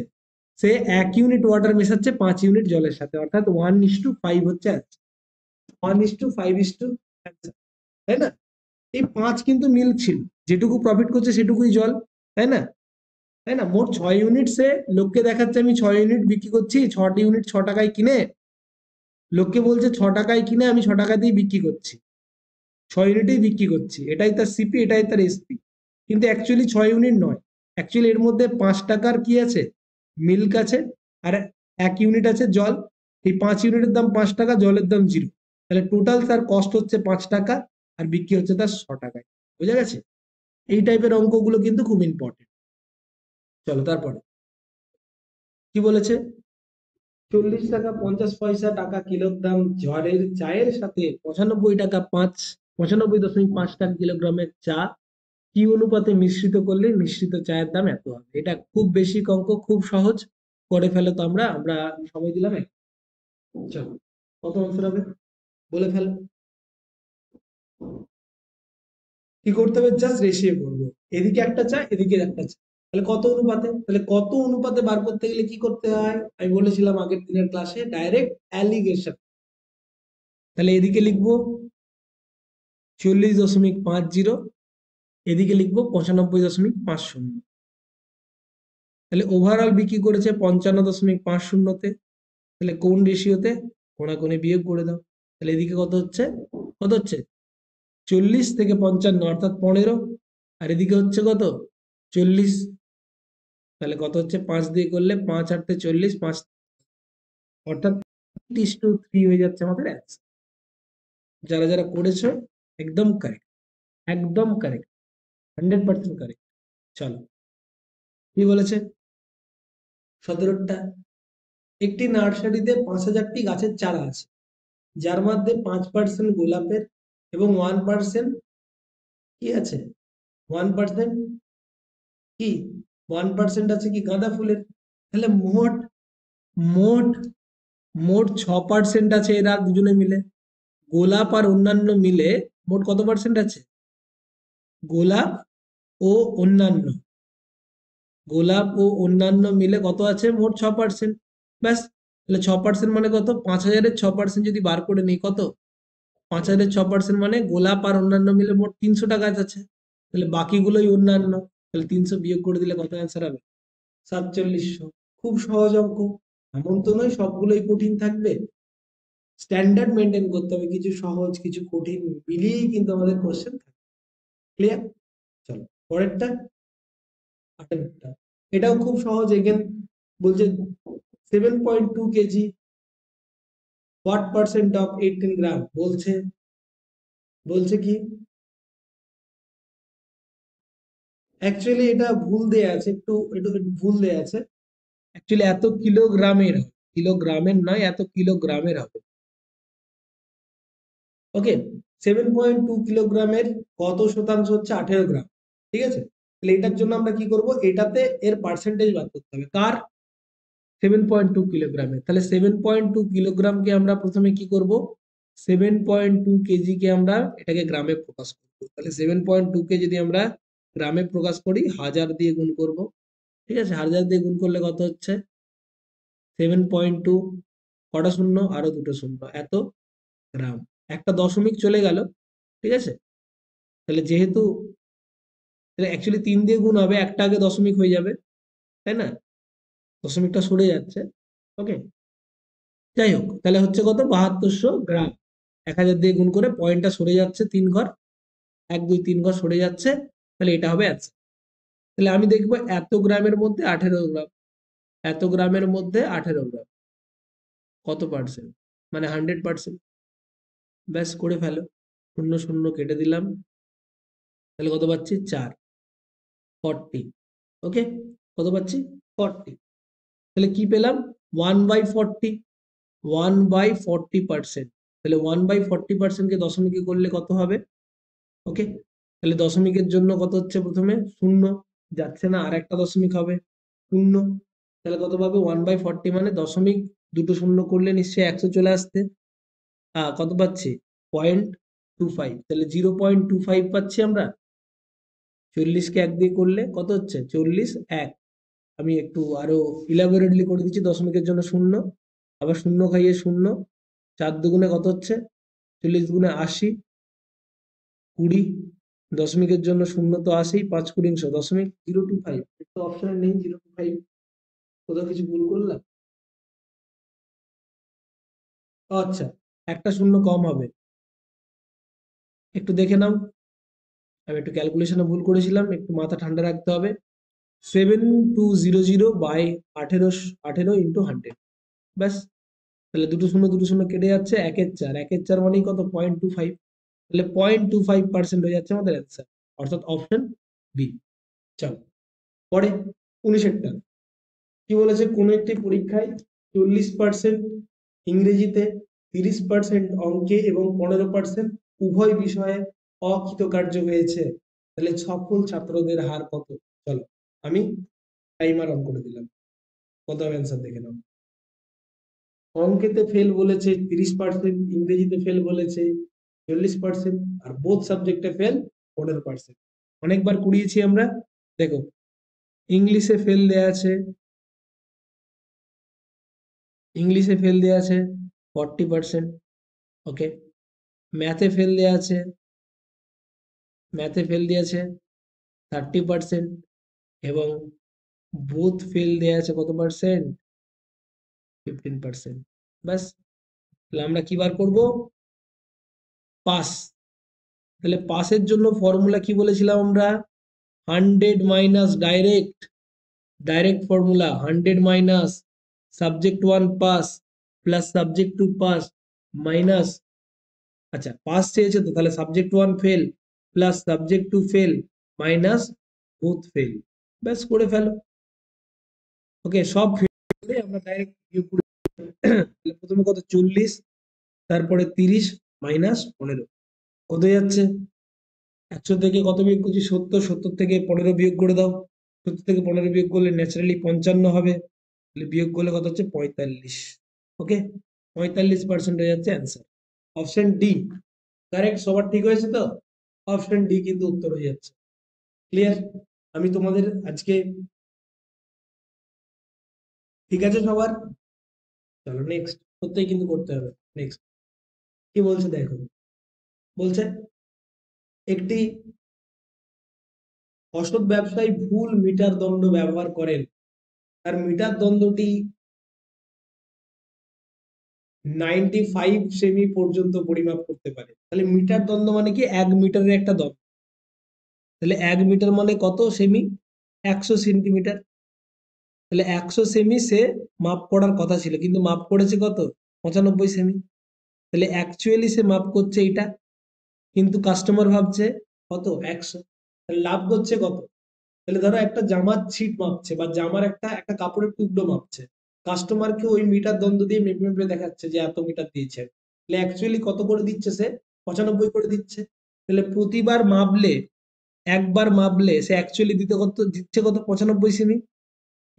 S1: সে 1 ইউনিট ওয়াটার মেশাচ্ছে 5 ইউনিট জলের সাথে, অর্থাৎ 1:5 হচ্ছে 1:5, তাই না? এই 5 কিন্তু মিল ছিল, যেটুকু প্রফিট করছে সেটুকুই জল, তাই না? তাই না? মোট 6 ইউনিট সে লোককে দেখাচ্ছে আমি 6 ইউনিট বিক্রি করছি, 6টি ইউনিট 6 টাকায় কিনে, লোককে বলছে 6 টাকায় কিনে আমি 6 টাকাতেই বিক্রি করছি, 6 ইউনিটেই বিক্রি করছি, এটাই তার সিপি, এটাই তার এসপি। কিন্তু অ্যাকচুয়ালি 6 ইউনিট নয়, অ্যাকচুয়ালি এর মধ্যে 5 টাকার কি আছে? মিল্ক আছে, আর 1 ইউনিট আছে জল। এই 5 ইউনিটের দাম 5 টাকা, জলের দাম জিরো। তাহলে টোটাল তার কস্ট হচ্ছে 5 টাকা, আর বিক্রি হচ্ছে তার 100 টাকায়। বোঝা গেছে? এই টাইপের অঙ্কগুলো কিন্তু খুব ইম্পর্টেন্ট। চলো তারপরে কি বলেছে? 40 টাকা 50 পয়সা টাকা কিলোর দাম জ্বরের চায়ের সাথে 95.5 টাকা কিলোগ্রামের চা কি অনুপাতে মিশ্রিত করলে মিশ্রিত চায়ের দাম এত হবে? এটা খুব বেশি অঙ্ক, খুব সহজ, করে ফেলো তো। আমরা আমরা সময় দিলাম চলো, কত আনসার হবে বলে ফেলো। কি করতে হবে? জাস্ট রেশিও করবো, এদিকে একটা চা এদিকে একটা চা। তাহলে কত অনুপাতে? তাহলে কত অনুপাতে বার করতে গেলে কি করতে হয়? আমি বলেছিলাম আগের দিনের ক্লাসে, ডাইরেক্ট অ্যালিগেশন। তাহলে এদিকে লিখবো 40.50, এদিকে লিখবো 95.50। তাহলে ওভারঅল বিক্রি করেছে 55.50তে। তাহলে কোন রেশিওতে? কোণাকুণি বিয়োগ করে দাও। তাহলে এদিকে কত হচ্ছে? কত হচ্ছে? 40 থেকে 55, অর্থাৎ 15। আর এদিকে হচ্ছে কত? 40। তাহলে কত হচ্ছে? 5 দিয়ে করলে 5 8 40, 5, অর্থাৎ 8:3 হয়ে যাচ্ছে আমাদের অ্যান্সার। যারা যারা করেছো একদম কারেক্ট, একদম কারেক্ট, 100% কারেক্ট। চলো, কি বলেছে 17টা? একটি নার্সারিতে 5,000টি গাছের চারা আছে, যার মধ্যে 5% গোলাপের এবং 1% কি আছে? 1% কি? 1% আছে কি গাঁদা ফুলের। তাহলে মোট মোট মোট 6% আছে এরা দুজনে মিলে। গোলাপ আর অন্যান্য মিলে মোট কত পার্সেন্ট আছে? গোলাপ ও অন্যান্য, গোলাপ ও অন্যান্য মিলে কত আছে? মোট 6%। ব্যাস। তাহলে 6% মানে কত? 5,000-এর 6% যদি বার করে নিই কত? 5,000-এর 6% মানে গোলাপ আর অন্যান্য মিলে মোট 300টা গাছ আছে। তাহলে বাকিগুলোই অন্যান্য। তাহলে 300 বিয়োগ করে দিলে কত অ্যান্সার হবে? 4700। খুব সহজ অঙ্ক। এমন তো নয় সবগুলোই কঠিন থাকবে, স্ট্যান্ডার্ড মেনটেন করতে হবে, কিছু সহজ কিছু কঠিন মিলিয়েই কিন্তু আমাদের কোশ্চেন থাকে। ক্লিয়ার? চলো পরেরটা, 18টা। এটাও খুব সহজ, এগেন বলছে 7.2 কেজি, হোয়াট পার্সেন্ট অফ 18 গ্রাম, বলছে বলছে কি অ্যাকচুয়ালি এটা ভুল দেয়া আছে, একটু ভুল দেয়া আছে। অ্যাকচুয়ালি এত কিলোগ্রামের হবে, কিলোগ্রামের নয়, এত কিলোগ্রামের হবে। ওকে, 7.2 কিলোগ্রামের কত শতাংশ হচ্ছে? 18 গ্রাম। ঠিক আছে, তাহলে এটার জন্য আমরা কি করব, এটাতে এর পার্সেন্টেজ বার করতে হবে কার? 7.2 কিলোগ্রামের। তাহলে 7.2 কিলোগ্রামকে আমরা প্রথমে কি করব, 7.2 কেজি কে আমরা এটাকে গ্রামে প্রকাশ করব। তাহলে 7.2 কে যদি আমরা গ্রামে প্রকাশ করি, 1000 দিয়ে গুণ করব। ঠিক আছে, 1000 দিয়ে গুণ করলে কত হচ্ছে? 7.2, কটা শূন্য, আরো দুটো শূন্য, এত গ্রাম। একটা দশমিক চলে গেল। ঠিক আছে, তাহলে যেহেতু অ্যাকচুয়ালি 3 দিয়ে গুণ হবে, একটা আগে দশমিক হয়ে যাবে, তাই না? দশমিকটা সরে যাচ্ছে। ওকে, যাই হোক, তাহলে হচ্ছে কত? 7200 গ্রাম। 1000 দিয়ে গুণ করে পয়েন্টটা সরে যাচ্ছে 3 ঘর, 1 2 3 ঘর সরে যাচ্ছে, তাহলে এটা হবে অ্যান্সার। তাহলে আমি দেখবো এত গ্রামের মধ্যে 18 গ্রাম, এত গ্রামের মধ্যে 18 গ্রাম কত পার্সেন্ট, মানে 100%। ব্যাস করে ফেলো, শূন্য শূন্য কেটে দিলাম, তাহলে কত পাচ্ছি? 4, 40। ওকে, কত পাচ্ছি? 40। তাহলে কি পেলাম? 1/40, 1/40%। তাহলে 1/40% কে দশমিকে করলে কত হবে? ওকে, তাহলে দশমিকের জন্য কত হচ্ছে? প্রথমে শূন্য যাচ্ছে না, আর একটা দশমিক হবে, শূন্য। তাহলে কত পাবে? 1/40 মানে দশমিক দুটো শূন্য করলে নিশ্চয়ই 100 চলে আসতে। কত পাচ্ছি? 0.25। তাহলে 0.25 পাচ্ছি আমরা। 40 কে 1 দিয়ে করলে কত হচ্ছে? 40, 1। আমি একটু আরো ইলাবোরেটলি করে দিচ্ছি, দশমিকের জন্য শূন্য, আবার শূন্য খাইয়ে শূন্য, 4 দুগুণে কত হচ্ছে? 40 দুগুণে 80, 20, দশমিকের জন্য শূন্য তো আসেই, 5×20 .025। তো অপশনে নেই 025, কোথাও কিছু ভুল করলাম? আচ্ছা, একটা শূন্য কম হবে, একটু দেখে নাও। আমি একটু ক্যালকুলেশনে ভুল করেছিলাম, একটু মাথা ঠান্ডা রাখতে হবে। 7200 বাই 18, 18 ইন্টু 100। ব্যাস, তাহলে দুটো শূন্য কেটে যাচ্ছে, 1/4, 1/4 মানেই কত? 0.25। তাহলে 0.25% হয়ে যাচ্ছে আমাদের অ্যান্সার, অর্থাৎ অপশন বি। চলো পরে 19টা কি বলেছে? কোন একটি পরীক্ষায় 40% ইংরেজিতে, 30% অঙ্কে এবং 15% উভয় বিষয়ে অকৃতকার্য হয়েছে, তাহলে সফল ছাত্রদের হার কত? চলো আমি টাইমার অন করে দিলাম, কত অ্যান্সার দেখে নাও। অঙ্কেতে ফেল বলেছে 30%, ইংরেজিতে ফেল বলেছে 40%, আর বোথ সাবজেক্টে ফেল 15%। অনেকবার কুড়িয়েছি আমরা। দেখো, ইংলিশে ফেল দেয়া আছে, ইংলিশে ফেল দেয়া আছে 40%। ওকে, ম্যাথে ফেল দেয়া আছে, ম্যাথে ফেল দিয়েছে 30%, এবং বোথ ফেল দেয়া আছে কত পার্সেন্ট? 15%। ব্যাস, তাহলে আমরা কি বার করব? পাস। তাহলে পাসের জন্য ফর্মুলা কি বলেছিলাম আমরা? 100 minus direct, direct formula 100 minus subject 1 pass plus subject 2 pass minus, আচ্ছা পাস চেয়েছে তো, তাহলে subject 1 fail plus subject 2 fail minus both fail. ব্যাস করে ফেলো। ওকে, সব ফেল আমরা ডাইরেক্ট বিয়োগ করে, তাহলে প্রথমে কত? 40, তারপরে 30 মাইনাস 15, কত যাচ্ছে? 100 থেকে কত বিয়োগ করছি? 70, 70 থেকে 15 বিয়োগ করে দাও। 70 থেকে 15 বিয়োগ করলে ন্যাচারালি 55 হবে, তাহলে বিয়োগ করলে কত হচ্ছে? 45। ওকে, 45% হয়ে যাচ্ছে অ্যান্সার। Option D correct. সবার ঠিক হয়েছে তো? অপশন ডি কিন্তু উত্তর হয়ে যাচ্ছে। ক্লিয়ার? আমি তোমাদের আজকে, ঠিক আছে সবার? চলো নেক্সট, প্রত্যেক কিন্তু করতে হবে। নেক্সট কি বলছে দেখো, বলছে একটি অসৎ ব্যবসায়ী ভুল মিটার দণ্ড ব্যবহার করেন, তার মিটার দণ্ডটি 95 সেমি পর্যন্ত পরিমাপ করতে পারে। তাহলে মিটার দণ্ড মানে কি, 1 মিটারের একটা দণ্ড। তাহলে 1 মিটার মানে কত সেমি? 100 সেন্টিমিটার। তাহলে 100 সেমি সে মাপ করার কথা ছিল, কিন্তু মাপ করেছে কত? 95 সেমি। তাহলে অ্যাকচুয়ালি সে মাপ করছে এইটা, কিন্তু কাস্টমার ভাবছে কত? 100। তাহলে লাভ করছে কত? তাহলে ধরো একটা জামার ছিট মাপছে বা জামার একটা একটা কাপড়ের টুকরো মাপছে, কাস্টমারকে ওই মিটার দ্বন্দ্ব দিয়ে মেপে মেপে দেখাচ্ছে যে এত মিটার দিয়েছে, তাহলে অ্যাকচুয়ালি কত করে দিচ্ছে সে? 95 করে দিচ্ছে। তাহলে প্রতিবার মাপলে, একবার মাপলে সে অ্যাকচুয়ালি দিতে কত দিচ্ছে? কত? 95 সেমি।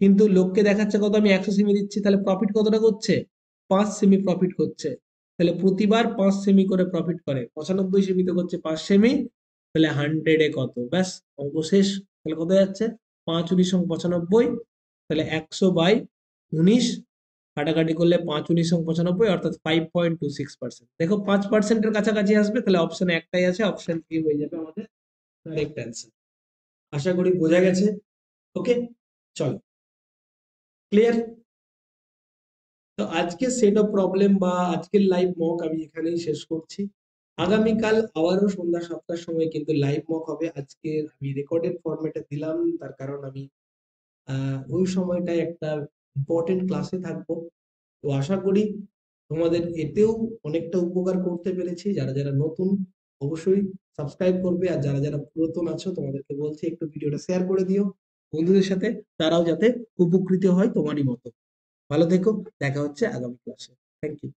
S1: কিন্তু লোককে দেখাচ্ছে কত? আমি 100 সেমি দিচ্ছি। তাহলে প্রফিট কতটা করছে? 5 সেমি প্রফিট করছে। তাহলে প্রতিবার 5 সেমি করে প্রফিট করে, 95 সেমিতে করছে 5 সেমি। তাহলে 100-এ কত? ব্যাস, অঙ্ক শেষ। তাহলে কত যাচ্ছে? 5×19=95। তাহলে 100/19 কাটাকাটি করলে 5×19=95, অর্থাৎ 5.26%। দেখো 5%-এর কাছাকাছি আসবে। তাহলে অপশন একটাই আছে, অপশন বি হয়ে যাবে আমাদের কারেক্ট অ্যান্সার। আশা করি বোঝা গেছে। ওকে, চলো, ক্লিয়ার? তো আজকে সেট অফ প্রবলেম বা আজকের লাইভ মক আমি এখানেই শেষ করছি। আগামীকাল আবারও সন্ধ্যা 7টার সময় কিন্তু লাইভ মক হবে। আজকে আমি রেকর্ডেড ফরম্যাটে দিলাম, তার কারণ আমি ওই সময়টায় একটা ইম্পর্টেন্ট ক্লাসে থাকবো। তো আশা করি তোমাদের এতেও অনেকটা উপকার করতে পেরেছি। যারা যারা নতুন অবশ্যই সাবস্ক্রাইব করবে, আর যারা যারা পুরাতন আছো তোমাদেরকে বলছি একটু ভিডিওটা শেয়ার করে দিও বন্ধুদের সাথে, তারাও যাতে উপকৃত হয় তোমারই মতো। ভালো থেকো, দেখা হচ্ছে আগামী ক্লাসে। Thank you.